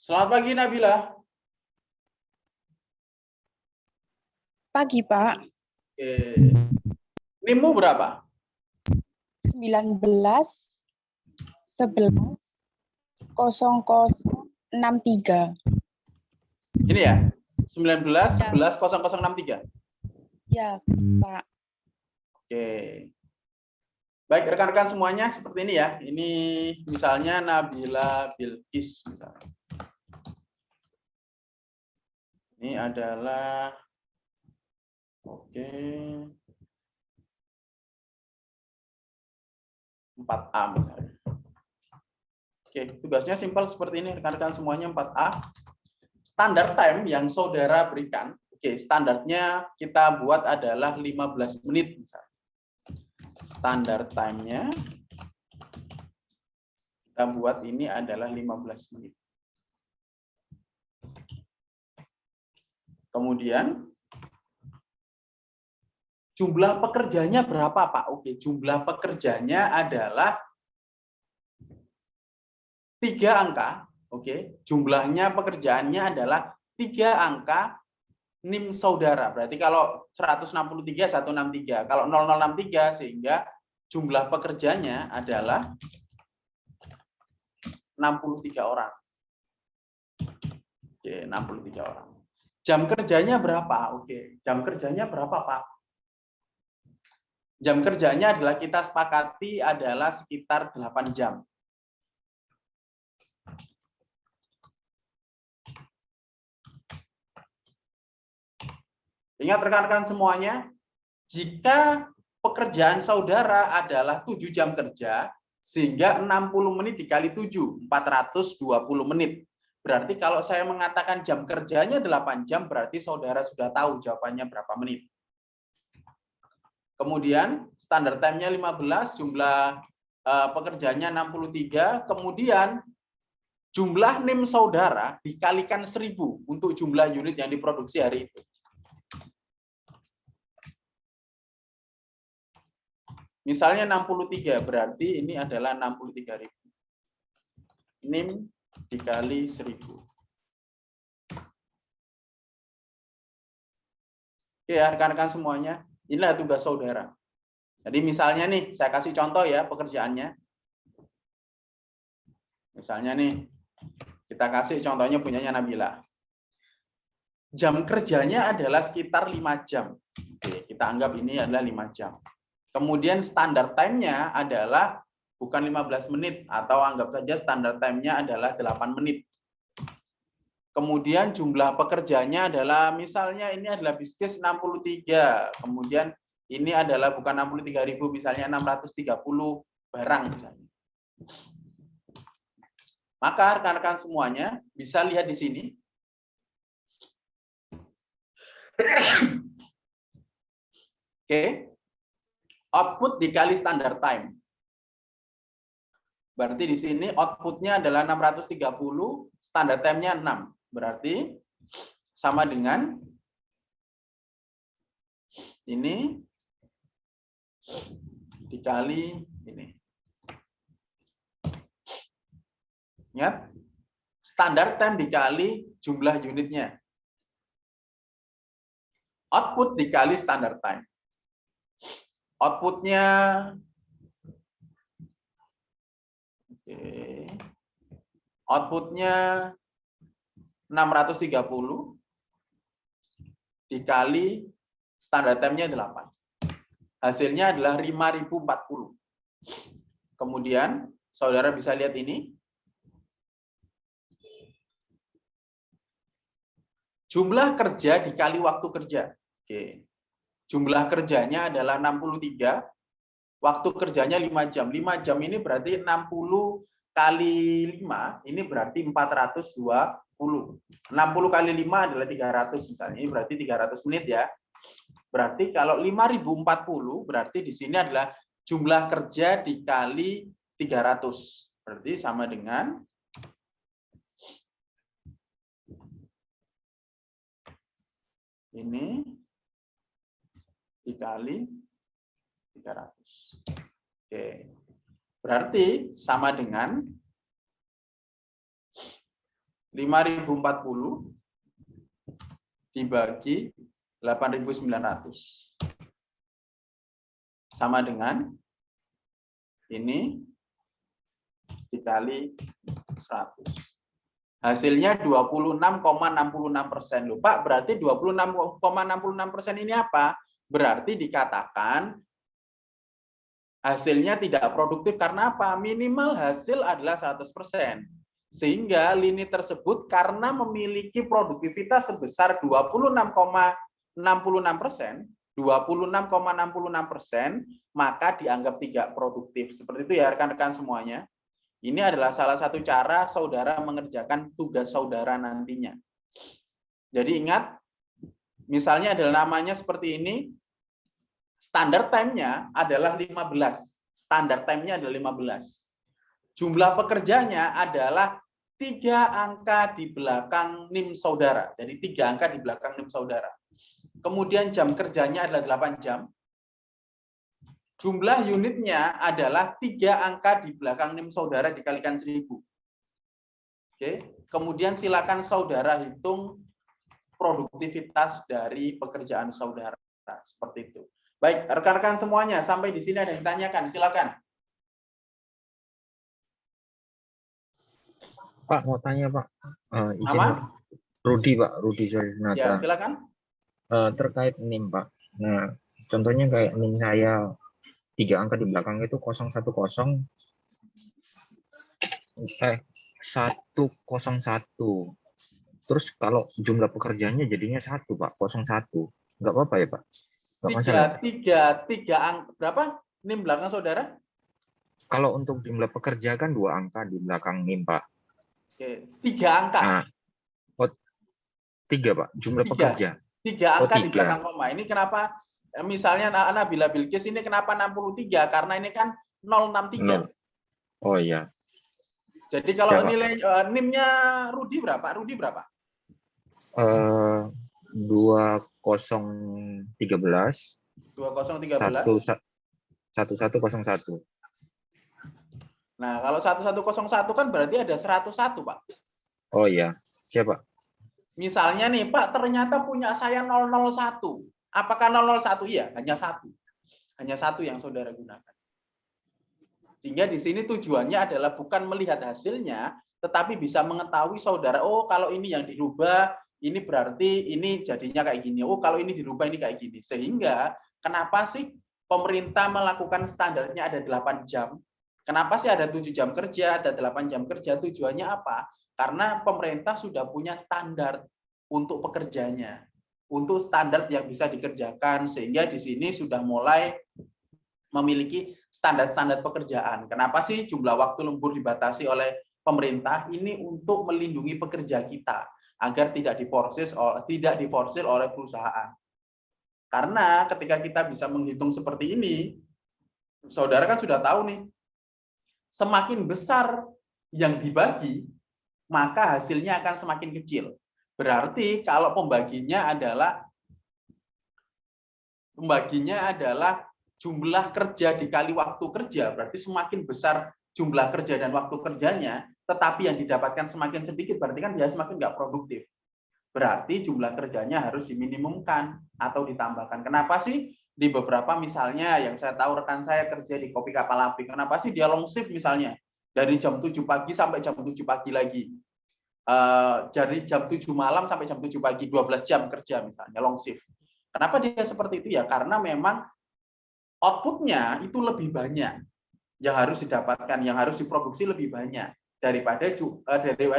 Selamat pagi, Nabila. Pagi, Pak. Oke. NIM-mu berapa? 19 11 0063. Ini ya? 19 11 0063. Ya, Pak. Oke. Baik, rekan-rekan semuanya seperti ini ya. Ini misalnya Nabila Bilqis misalnya. Ini adalah oke. 4A misalnya. Oke, tugasnya simpel seperti ini rekan-rekan semuanya 4A. Standar time yang saudara berikan, oke, standarnya kita buat adalah 15 menit misalnya. Standar time-nya kita buat ini adalah 15 menit. Kemudian jumlah pekerjanya berapa, Pak? Oke, jumlah pekerjanya adalah 3 angka. Oke, jumlahnya pekerjaannya adalah 3 angka NIM saudara. Berarti kalau 163 163, kalau 0063 sehingga jumlah pekerjanya adalah 63 orang. Oke, 63 orang. Jam kerjanya berapa? Oke, jam kerjanya berapa, Pak? Jam kerjanya adalah kita sepakati adalah sekitar 8 jam. Ingat rekan-rekan semuanya, jika pekerjaan saudara adalah 7 jam kerja, sehingga 60 menit dikali 7, 420 menit. Berarti kalau saya mengatakan jam kerjanya 8 jam, berarti saudara sudah tahu jawabannya berapa menit. Kemudian standar time-nya 15, jumlah pekerjaannya 63, kemudian jumlah NIM saudara dikalikan 1000 untuk jumlah unit yang diproduksi hari itu. Misalnya 63, berarti ini adalah 63.000. NIM dikali 1000. Oke ya, rekan-rekan semuanya, inilah tugas saudara. Jadi misalnya nih, saya kasih contoh ya pekerjaannya. Misalnya nih, kita kasih contohnya punyanya Nabila. Jam kerjanya adalah sekitar 5 jam. Oke, kita anggap ini adalah 5 jam. Kemudian standar time-nya adalah bukan 15 menit, atau anggap saja standar time-nya adalah 8 menit. Kemudian jumlah pekerjanya adalah, misalnya ini adalah bisnis 63, kemudian ini adalah bukan 63.000, misalnya 630 barang misalnya. Maka rekan-rekan semuanya bisa lihat di sini. Oke. Output dikali standard time. Berarti di sini outputnya adalah 630, standard time-nya 6. Berarti sama dengan ini dikali ini. Ingat, standard time dikali jumlah unitnya. Output dikali standard time. Outputnya, outputnya 630 dikali standard time-nya 8. Hasilnya adalah 5040. Kemudian saudara bisa lihat ini. Jumlah kerja dikali waktu kerja. Oke. Jumlah kerjanya adalah 63. Waktu kerjanya 5 jam. 5 jam ini berarti 60 kali 5, ini berarti 420. 60 kali 5 adalah 300 misalnya. Ini berarti 300 menit ya. Berarti kalau 5040 berarti di sini adalah jumlah kerja dikali 300. Berarti sama dengan ini dikali 300. Oke. Berarti sama dengan 5040 dibagi 8.900. Sama dengan ini dikali 100. Hasilnya 26,66%. Loh, Pak, berarti 26,66% ini apa? Berarti dikatakan hasilnya tidak produktif karena apa? Minimal hasil adalah 100%. Sehingga lini tersebut karena memiliki produktivitas sebesar 26,66%, 26,66%, maka dianggap tidak produktif. Seperti itu ya rekan-rekan semuanya. Ini adalah salah satu cara saudara mengerjakan tugas saudara nantinya. Jadi ingat, misalnya adalah namanya seperti ini, standar time-nya adalah 15. Standar time-nya adalah 15. Jumlah pekerjanya adalah 3 angka di belakang NIM saudara. Jadi 3 angka di belakang NIM saudara. Kemudian jam kerjanya adalah 8 jam. Jumlah unitnya adalah 3 angka di belakang NIM saudara dikalikan 1000. Oke. Kemudian silakan saudara hitung produktivitas dari pekerjaan saudara. Seperti itu. Baik, rekan-rekan semuanya, sampai di sini ada yang ditanyakan, silakan. Pak, mau tanya Pak, izin Nama? Rudi Pak, Rudi Sorinata. Ya, silakan. Terkait NIM Pak. Nah, contohnya kayak NIM saya 3 angka di belakang itu 010, 101. Terus kalau jumlah pekerjaannya jadinya 1 Pak, 01. Nggak apa-apa ya Pak? Nggak masalah. Tiga angka berapa NIM belakang saudara? Kalau untuk jumlah pekerja kan 2 angka di belakang NIM Pak. Oke, 3 angka. Nah, 3 Pak, jumlah pekerja. 3 angka di 3. belakang koma. Ini kenapa misalnya Nabila Bilqis ini kenapa 63? Karena ini kan 063. Oh iya. Jadi kalau Siapa? nilai NIM-nya Rudi berapa? Rudi berapa? 2013 2013. 1101. Nah, kalau 1101 kan berarti ada 101, Pak. Oh iya, siapa? Misalnya nih, Pak, ternyata punya saya 001. Apakah 001? Iya, hanya satu. Hanya satu yang saudara gunakan. Sehingga di sini tujuannya adalah bukan melihat hasilnya, tetapi bisa mengetahui saudara, oh kalau ini yang dirubah, ini berarti ini jadinya kayak gini. Oh kalau ini dirubah ini kayak gini. Sehingga kenapa sih pemerintah melakukan standarnya ada 8 jam? Kenapa sih ada 7 jam kerja, ada 8 jam kerja? Tujuannya apa? Karena pemerintah sudah punya standar untuk pekerjanya. Untuk standar yang bisa dikerjakan, sehingga di sini sudah mulai memiliki standar-standar pekerjaan. Kenapa sih jumlah waktu lembur dibatasi oleh pemerintah? Ini untuk melindungi pekerja kita agar tidak diforsir oleh perusahaan. Karena ketika kita bisa menghitung seperti ini, saudara kan sudah tahu nih, semakin besar yang dibagi, maka hasilnya akan semakin kecil. Berarti kalau pembaginya adalah jumlah kerja dikali waktu kerja, berarti semakin besar jumlah kerja dan waktu kerjanya, tetapi yang didapatkan semakin sedikit, berarti kan dia semakin nggak produktif. Berarti jumlah kerjanya harus diminimumkan atau ditambahkan. Kenapa sih di beberapa misalnya yang saya tahu rekan saya kerja di Kopi Kapal Api, kenapa sih dia long shift misalnya dari jam 7 pagi sampai jam 7 pagi lagi. Dari jam 7 malam sampai jam 7 pagi, 12 jam kerja misalnya, long shift. Kenapa dia seperti itu ya? Karena memang outputnya itu lebih banyak yang harus didapatkan, yang harus diproduksi lebih banyak daripada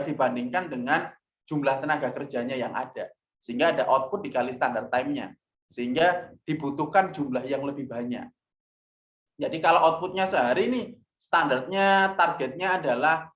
dibandingkan dengan jumlah tenaga kerjanya yang ada. Sehingga ada output dikali standar time-nya. Sehingga dibutuhkan jumlah yang lebih banyak. Jadi kalau outputnya sehari ini, standarnya, targetnya adalah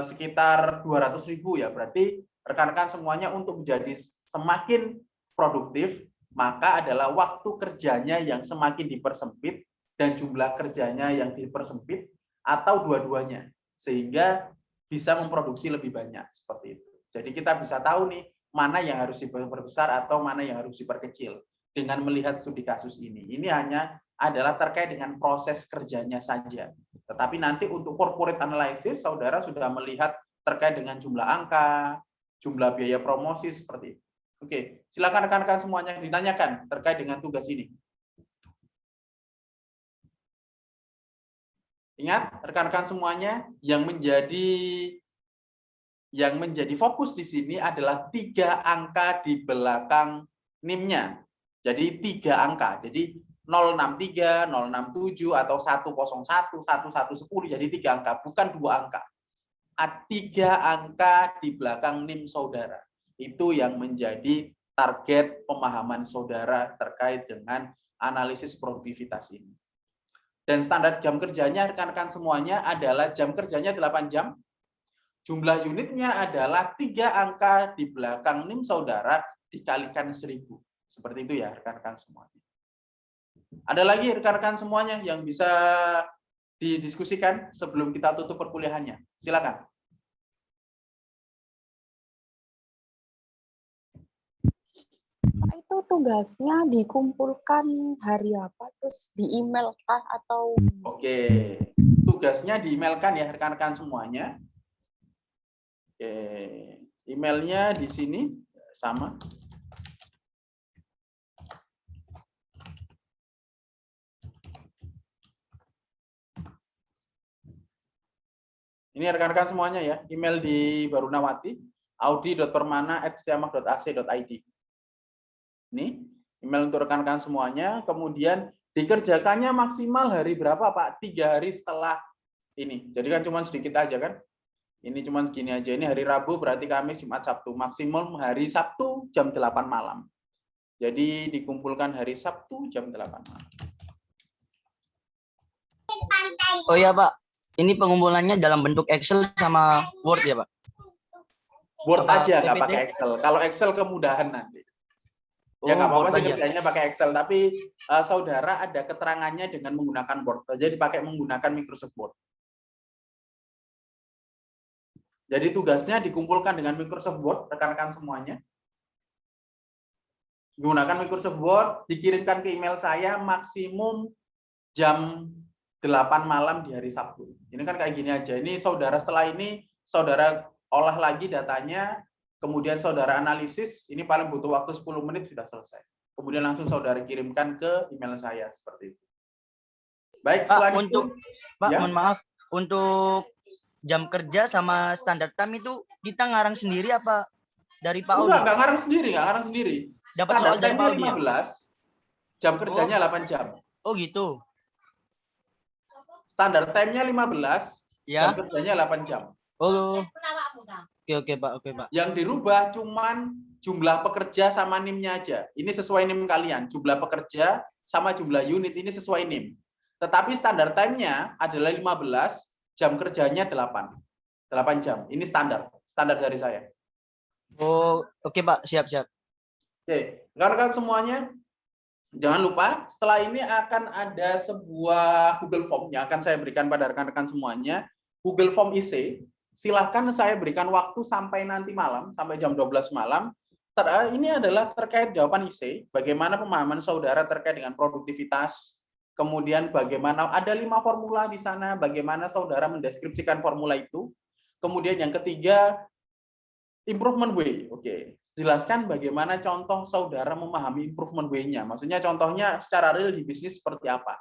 sekitar 200.000 ya. Berarti rekan-rekan semuanya untuk menjadi semakin produktif, maka adalah waktu kerjanya yang semakin dipersempit dan jumlah kerjanya yang dipersempit atau dua-duanya, sehingga bisa memproduksi lebih banyak seperti itu. Jadi kita bisa tahu nih mana yang harus diperbesar atau mana yang harus diperkecil dengan melihat studi kasus ini. Ini hanya adalah terkait dengan proses kerjanya saja. Tetapi nanti untuk corporate analysis, saudara sudah melihat terkait dengan jumlah angka, jumlah biaya promosi seperti itu. Oke, silakan rekan-rekan semuanya ditanyakan terkait dengan tugas ini. Ingat, rekan-rekan semuanya, yang menjadi fokus di sini adalah 3 angka di belakang NIM-nya. Jadi 3 angka. Jadi 063, 067 atau 101, 1110, jadi 3 angka, bukan 2 angka. 3 angka di belakang NIM saudara. Itu yang menjadi target pemahaman saudara terkait dengan analisis produktivitas ini. Dan standar jam kerjanya rekan-rekan semuanya adalah jam kerjanya 8 jam. Jumlah unitnya adalah 3 angka di belakang NIM saudara dikalikan 1000. Seperti itu ya rekan-rekan semuanya. Ada lagi rekan-rekan semuanya yang bisa didiskusikan sebelum kita tutup perkuliahannya? Silakan. Itu tugasnya dikumpulkan hari apa? Terus di email kah atau? Oke, tugasnya di emailkan ya rekan-rekan semuanya. Oke, emailnya di sini sama. Ini rekan-rekan semuanya ya, email di Barunawati, audi.permana@stiamak.ac.id. Ini email untuk rekan-rekan semuanya, kemudian dikerjakannya maksimal hari berapa Pak? 3 hari setelah ini. Jadi kan cuma sedikit aja kan? Ini cuma segini aja. Ini hari Rabu berarti Kamis, Jumat, Sabtu. Maksimum hari Sabtu jam 8 malam. Jadi dikumpulkan hari Sabtu jam 8 malam. Oh iya Pak, ini pengumpulannya dalam bentuk Excel sama Word ya Pak? Word Apa aja, nggak PPT? pakai Excel. Kalau Excel kemudahan nanti. Ya nggak Word apa-apa sih aja. kerjanya pakai Excel, tapi saudara ada keterangannya dengan menggunakan Word. Jadi pakai menggunakan Microsoft Word. Jadi tugasnya dikumpulkan dengan Microsoft Word, rekan-rekan semuanya. Gunakan Microsoft Word, dikirimkan ke email saya maksimum jam 8 malam di hari Sabtu. Ini kan kayak gini aja. Ini saudara setelah ini, saudara olah lagi datanya, kemudian saudara analisis, ini paling butuh waktu 10 menit sudah selesai. Kemudian langsung saudara kirimkan ke email saya, seperti itu. Baik, Pak, selain untuk itu, Pak, ya. mohon maaf, untuk jam kerja sama standar time itu kita ngarang sendiri apa dari Pak Audi? Enggak ngarang sendiri, nggak ngarang sendiri. Dapat Standar soal dari Pak time-nya Audi ya? 15, jam kerjanya 8 jam. Oh gitu. Standar time-nya 15, jam Ya. kerjanya 8 jam. Oh. Oke Pak, oke Pak. Yang dirubah cuman jumlah pekerja sama NIM-nya aja. Ini sesuai NIM kalian. Jumlah pekerja sama jumlah unit ini sesuai NIM. Tetapi standar time-nya adalah 15, jam kerjanya 8 jam. Ini standar dari saya. Oh, oke Pak, siap. Oke, rekan-rekan semuanya, jangan lupa setelah ini akan ada sebuah Google Form yang akan saya berikan pada rekan-rekan semuanya. Google Form IC, silahkan saya berikan waktu sampai nanti malam, sampai jam 12 malam. Ini adalah terkait jawaban IC, bagaimana pemahaman saudara terkait dengan produktivitas, kemudian bagaimana ada 5 formula di sana, bagaimana saudara mendeskripsikan formula itu. Kemudian yang ketiga, improvement way. Oke, jelaskan bagaimana contoh saudara memahami improvement way-nya. Maksudnya contohnya secara real di bisnis seperti apa.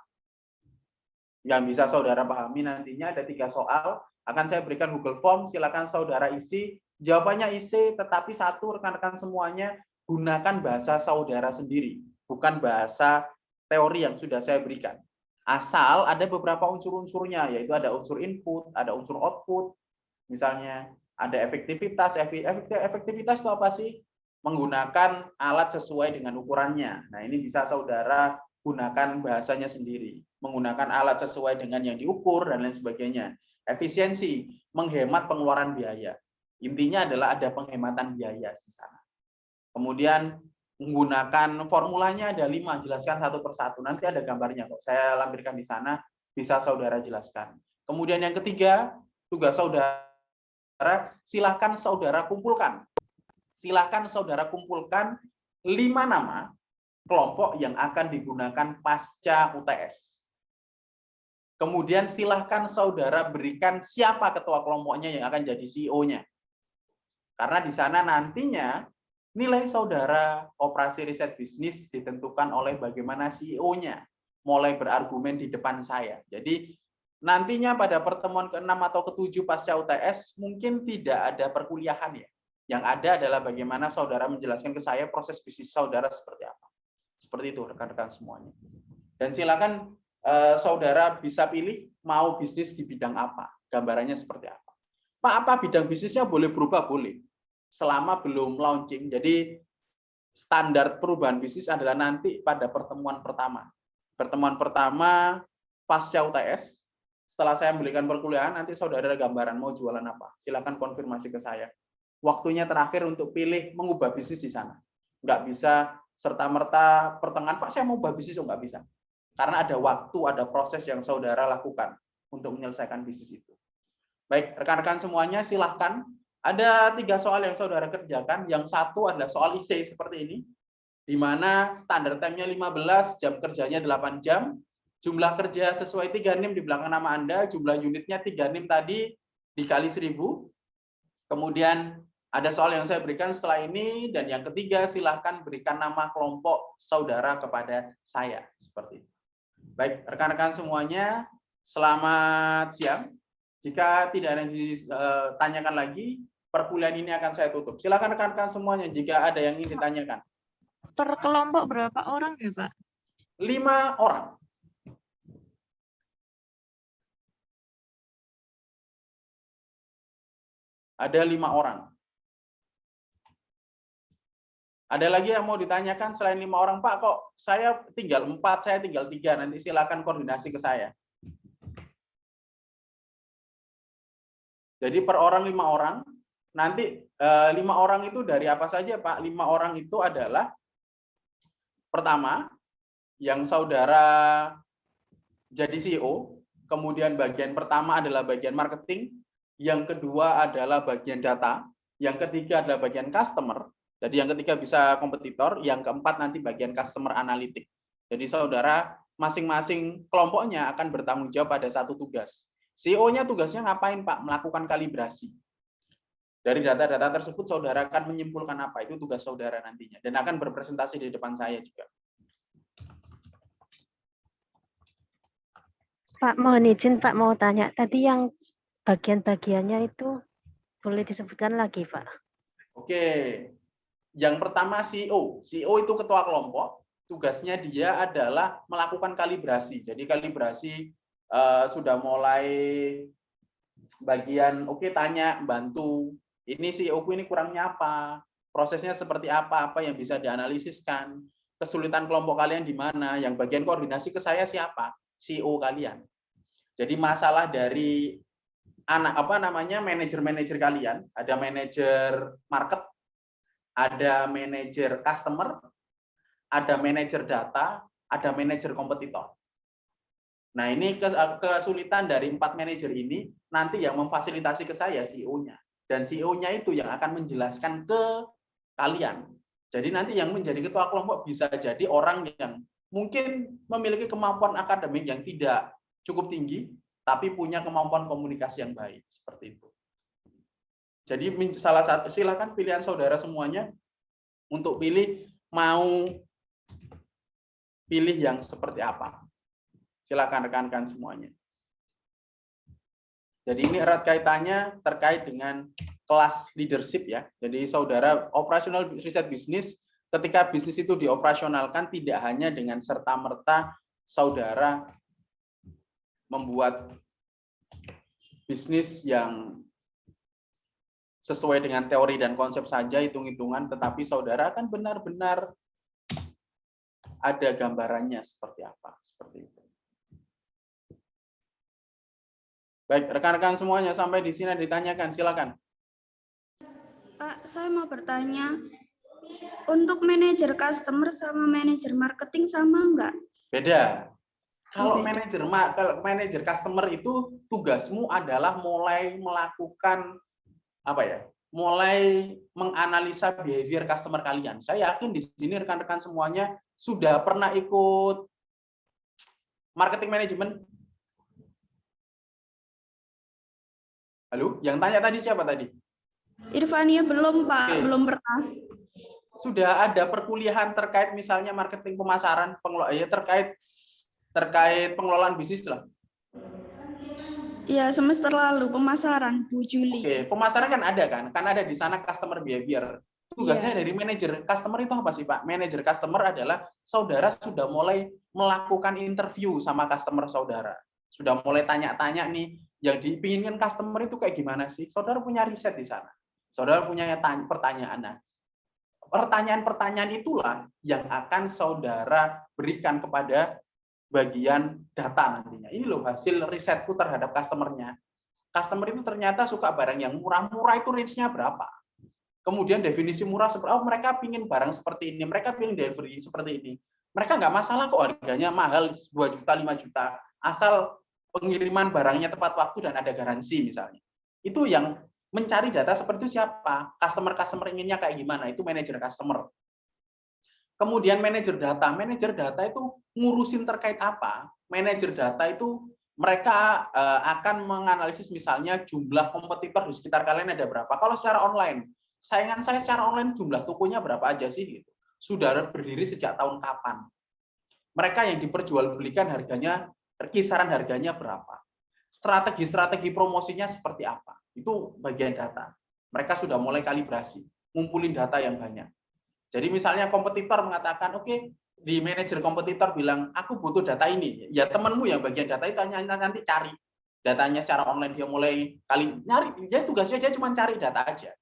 Yang bisa saudara pahami nantinya ada 3 soal. Akan saya berikan Google Form, silakan saudara isi. Jawabannya isi, tetapi satu rekan-rekan semuanya gunakan bahasa saudara sendiri, bukan bahasa teori yang sudah saya berikan. Asal ada beberapa unsur-unsurnya, yaitu ada unsur input, ada unsur output, misalnya ada efektivitas. Efektivitas itu apa sih? Menggunakan alat sesuai dengan ukurannya. Nah, ini bisa saudara gunakan bahasanya sendiri. Menggunakan alat sesuai dengan yang diukur dan lain sebagainya. Efisiensi, menghemat pengeluaran biaya. Intinya adalah ada penghematan biaya di sana. Kemudian menggunakan formulanya ada 5, jelaskan satu persatu. Nanti ada gambarnya kok. Saya lampirkan di sana, bisa saudara jelaskan. Kemudian yang ketiga, tugas saudara, silahkan saudara kumpulkan. Silahkan saudara kumpulkan 5 nama kelompok yang akan digunakan pasca UTS. Kemudian silahkan saudara berikan siapa ketua kelompoknya yang akan jadi CEO-nya. Karena di sana nantinya nilai saudara operasi riset bisnis ditentukan oleh bagaimana CEO-nya mulai berargumen di depan saya. Jadi nantinya pada pertemuan ke-6 atau ke-7 pasca UTS mungkin tidak ada perkuliahan ya. Yang ada adalah bagaimana saudara menjelaskan ke saya proses bisnis saudara seperti apa. Seperti itu rekan-rekan semuanya. Dan silakan saudara bisa pilih mau bisnis di bidang apa, gambarannya seperti apa. Pak, apa bidang bisnisnya boleh berubah? Boleh. Selama belum launching. Jadi standar perubahan bisnis adalah nanti pada pertemuan pertama. Pertemuan pertama pasca UTS. Setelah saya memberikan perkuliahan, nanti saudara ada gambaran mau jualan apa. Silakan konfirmasi ke saya. Waktunya terakhir untuk pilih mengubah bisnis di sana. Nggak bisa serta-merta pertengahan, Pak saya mau ubah bisnis, nggak bisa. Karena ada waktu, ada proses yang saudara lakukan untuk menyelesaikan bisnis itu. Baik, rekan-rekan semuanya silahkan. Ada 3 soal yang saudara kerjakan. Yang satu adalah soal IC seperti ini, di mana standar time-nya 15, jam kerjanya 8 jam, jumlah kerja sesuai 3 NIM di belakang nama Anda, jumlah unitnya 3 NIM tadi dikali 1000. Kemudian ada soal yang saya berikan setelah ini, dan yang ketiga silahkan berikan nama kelompok saudara kepada saya. Seperti itu. Baik, rekan-rekan semuanya, selamat siang. Jika tidak ada yang ditanyakan lagi, perkuliahan ini akan saya tutup. Silakan rekan-rekan semuanya jika ada yang ingin ditanyakan. Per kelompok berapa orang ya, Pak? 5 orang. Ada 5 orang. Ada lagi yang mau ditanyakan selain 5 orang, Pak? Kok saya tinggal 4, saya tinggal 3. Nanti silakan koordinasi ke saya. Jadi per orang 5 orang. Nanti 5 orang itu dari apa saja, Pak? 5 orang itu adalah pertama, yang saudara jadi CEO. Kemudian bagian pertama adalah bagian marketing. Yang kedua adalah bagian data. Yang ketiga adalah bagian customer. Jadi yang ketiga bisa kompetitor. Yang keempat nanti bagian customer analytic. Jadi saudara masing-masing kelompoknya akan bertanggung jawab pada satu tugas. CEO-nya tugasnya ngapain Pak? Melakukan kalibrasi. Dari data-data tersebut saudara akan menyimpulkan apa, itu tugas saudara nantinya. Dan akan berpresentasi di depan saya juga. Pak, mohon izin Pak mau tanya. Tadi yang bagian-bagiannya itu boleh disebutkan lagi Pak? Oke. Yang pertama CEO. CEO itu ketua kelompok. Tugasnya dia adalah melakukan kalibrasi. Jadi kalibrasi sudah mulai bagian tanya, bantu. Ini CEO-ku ini kurangnya apa? Prosesnya seperti apa yang bisa dianalisiskan? Kesulitan kelompok kalian di mana? Yang bagian koordinasi ke saya siapa? CEO kalian. Jadi masalah dari manajer-manajer kalian, ada manajer market, ada manajer customer, ada manajer data, ada manajer kompetitor. Nah, ini kesulitan dari 4 manajer ini, nanti yang memfasilitasi ke saya CEO-nya. Dan CEO-nya itu yang akan menjelaskan ke kalian. Jadi nanti yang menjadi ketua kelompok bisa jadi orang yang mungkin memiliki kemampuan akademik yang tidak cukup tinggi, tapi punya kemampuan komunikasi yang baik. Seperti itu. Jadi salah satu, silakan pilihan saudara semuanya untuk mau pilih yang seperti apa. Silakan rekan-rekan semuanya. Jadi ini erat kaitannya terkait dengan kelas leadership ya. Jadi saudara operasional riset bisnis, ketika bisnis itu dioperasionalkan tidak hanya dengan serta-merta saudara membuat bisnis yang sesuai dengan teori dan konsep saja, hitung-hitungan, tetapi saudara akan benar-benar ada gambarannya seperti apa, seperti itu. Baik, rekan-rekan semuanya sampai di sini ditanyakan, silakan. Pak, saya mau bertanya, untuk manajer customer sama manajer marketing sama enggak? Beda. Kalau Beda. manajer customer itu tugasmu adalah mulai melakukan mulai menganalisa behavior customer kalian. Saya yakin di sini rekan-rekan semuanya sudah pernah ikut marketing management. Halo, yang tanya tadi siapa tadi? Irvania belum, Pak. Oke. Belum pernah. Sudah ada perkuliahan terkait misalnya marketing pemasaran, terkait pengelolaan bisnis lah. Ya, semester lalu pemasaran, Bu Juli. Oke, pemasaran kan ada di sana customer behavior. Tugasnya dari manajer customer itu apa sih, Pak? Manajer customer adalah saudara sudah mulai melakukan interview sama customer saudara. Sudah mulai tanya-tanya nih, yang dipinginkan customer itu kayak gimana sih? Saudara punya riset di sana. Saudara punya pertanyaan. Nah, pertanyaan-pertanyaan itulah yang akan saudara berikan kepada bagian data nantinya. Ini loh hasil risetku terhadap customer-nya. Customer itu ternyata suka barang yang murah-murah, itu range-nya berapa? Kemudian definisi murah seperti, mereka pingin barang seperti ini, mereka pingin delivery seperti ini. Mereka nggak masalah kok harganya mahal 2 juta, 5 juta, asal pengiriman barangnya tepat waktu dan ada garansi misalnya. Itu yang mencari data seperti itu siapa? Customer inginnya kayak gimana? Itu manajer customer. Kemudian manajer data itu ngurusin terkait apa? Manajer data itu mereka akan menganalisis misalnya jumlah kompetitor di sekitar kalian ada berapa. Kalau secara online, saingan saya secara online jumlah tokonya berapa aja sih? Gitu. Sudah berdiri sejak tahun kapan? Mereka yang diperjualbelikan harganya, kisaran harganya berapa? Strategi promosinya seperti apa? Itu bagian data. Mereka sudah mulai kalibrasi, ngumpulin data yang banyak. Jadi misalnya kompetitor mengatakan, oke, di manajer kompetitor bilang, aku butuh data ini. Ya temanmu yang bagian data itu nanti cari datanya secara online, dia mulai nyari. Dia tugasnya dia cuma cari data aja.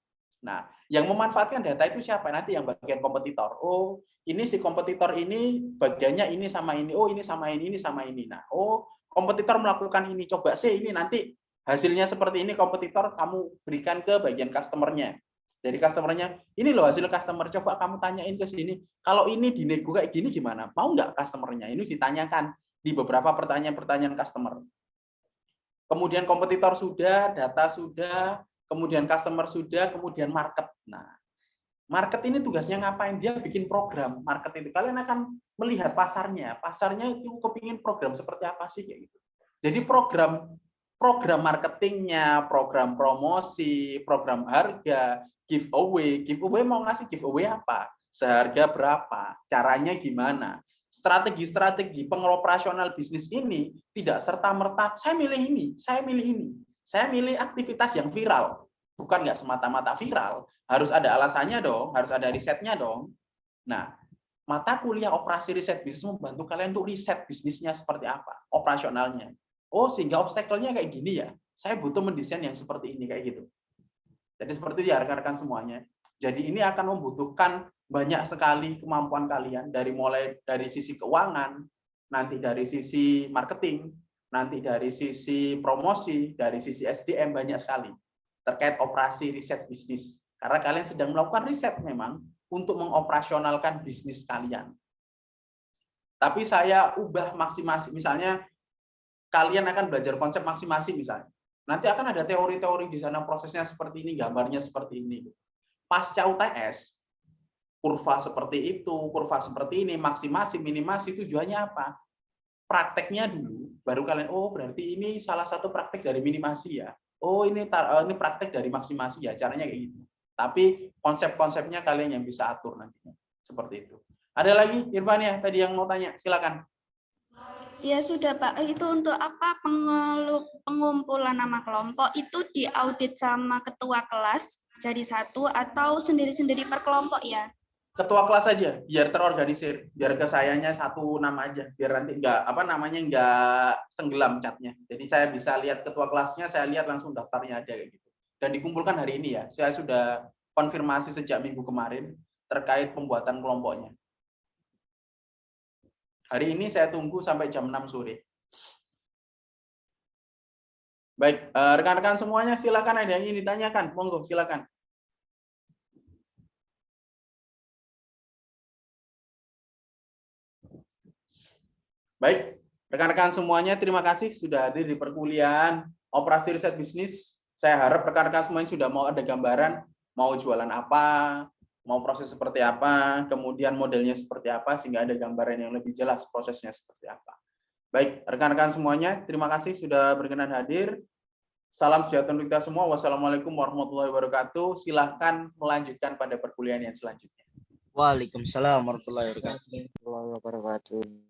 Nah, yang memanfaatkan data itu siapa? Nanti yang bagian kompetitor. Oh, ini si kompetitor ini bagiannya ini sama ini. Oh, ini sama ini sama ini. Nah, oh, kompetitor melakukan ini. Coba sih ini nanti hasilnya seperti ini, kompetitor kamu berikan ke bagian customer-nya. Jadi customer-nya, ini loh hasil customer, coba kamu tanyain ke sini. Kalau ini dinego kayak gini gimana? Mau nggak customer-nya? Ini ditanyakan di beberapa pertanyaan-pertanyaan customer. kemudian kompetitor sudah, data sudah, kemudian customer sudah, kemudian market. Nah, market ini tugasnya ngapain? Dia bikin program market itu. Kalian akan melihat pasarnya. Pasarnya itu kepingin program seperti apa sih kayak gitu. Jadi program marketingnya, program promosi, program harga, giveaway mau ngasih giveaway apa? Seharga berapa? Caranya gimana? Strategi-strategi pengoperasional bisnis ini tidak serta-merta saya milih ini, saya milih ini. Saya milih aktivitas yang viral. Bukan nggak semata-mata viral, harus ada alasannya dong, harus ada risetnya dong. Nah, mata kuliah operasi riset bisnis membantu kalian untuk riset bisnisnya seperti apa, operasionalnya. Oh, sehingga obstacle-nya kayak gini ya. Saya butuh mendesain yang seperti ini kayak gitu. Jadi seperti itu ya rekan-rekan semuanya. Jadi ini akan membutuhkan banyak sekali kemampuan kalian mulai dari sisi keuangan, nanti dari sisi marketing, nanti dari sisi promosi, dari sisi SDM banyak sekali terkait operasi riset bisnis. Karena kalian sedang melakukan riset memang untuk mengoperasionalkan bisnis kalian. Tapi saya ubah maksimasi, misalnya kalian akan belajar konsep maksimasi misalnya. Nanti akan ada teori-teori di sana, prosesnya seperti ini, gambarnya seperti ini. Pasca UTS, kurva seperti itu, kurva seperti ini, maksimasi, minimasi, tujuannya apa? Prakteknya dulu, baru kalian, oh berarti ini salah satu praktek dari minimasi ya. Oh ini praktek dari maksimasi ya, caranya kayak gitu. Tapi konsep-konsepnya kalian yang bisa atur nantinya. Seperti itu. Ada lagi Irfan ya, tadi yang mau tanya, silakan. Ya sudah Pak, itu untuk apa pengumpulan nama kelompok itu diaudit sama ketua kelas jadi satu atau sendiri-sendiri per kelompok ya? Ketua kelas aja, biar terorganisir, biar ke sayanya satu nama aja, biar nanti nggak tenggelam catnya. Jadi saya bisa lihat ketua kelasnya, saya lihat langsung daftarnya ada kayak gitu. Dan dikumpulkan hari ini ya, saya sudah konfirmasi sejak minggu kemarin terkait pembuatan kelompoknya. Hari ini saya tunggu sampai jam 6 sore. Baik, rekan-rekan semuanya silakan ada yang ingin ditanyakan, monggo silakan. Baik, rekan-rekan semuanya terima kasih sudah hadir di perkuliahan Operasi Riset Bisnis. Saya harap rekan-rekan semuanya sudah mau ada gambaran mau jualan apa, mau proses seperti apa, kemudian modelnya seperti apa, sehingga ada gambaran yang lebih jelas prosesnya seperti apa. Baik, rekan-rekan semuanya, terima kasih sudah berkenan hadir. Salam sejahtera untuk kita semua. Wassalamualaikum warahmatullahi wabarakatuh. Silahkan melanjutkan pada perkuliahan yang selanjutnya. Waalaikumsalam warahmatullahi wabarakatuh. Warahmatullahi wabarakatuh.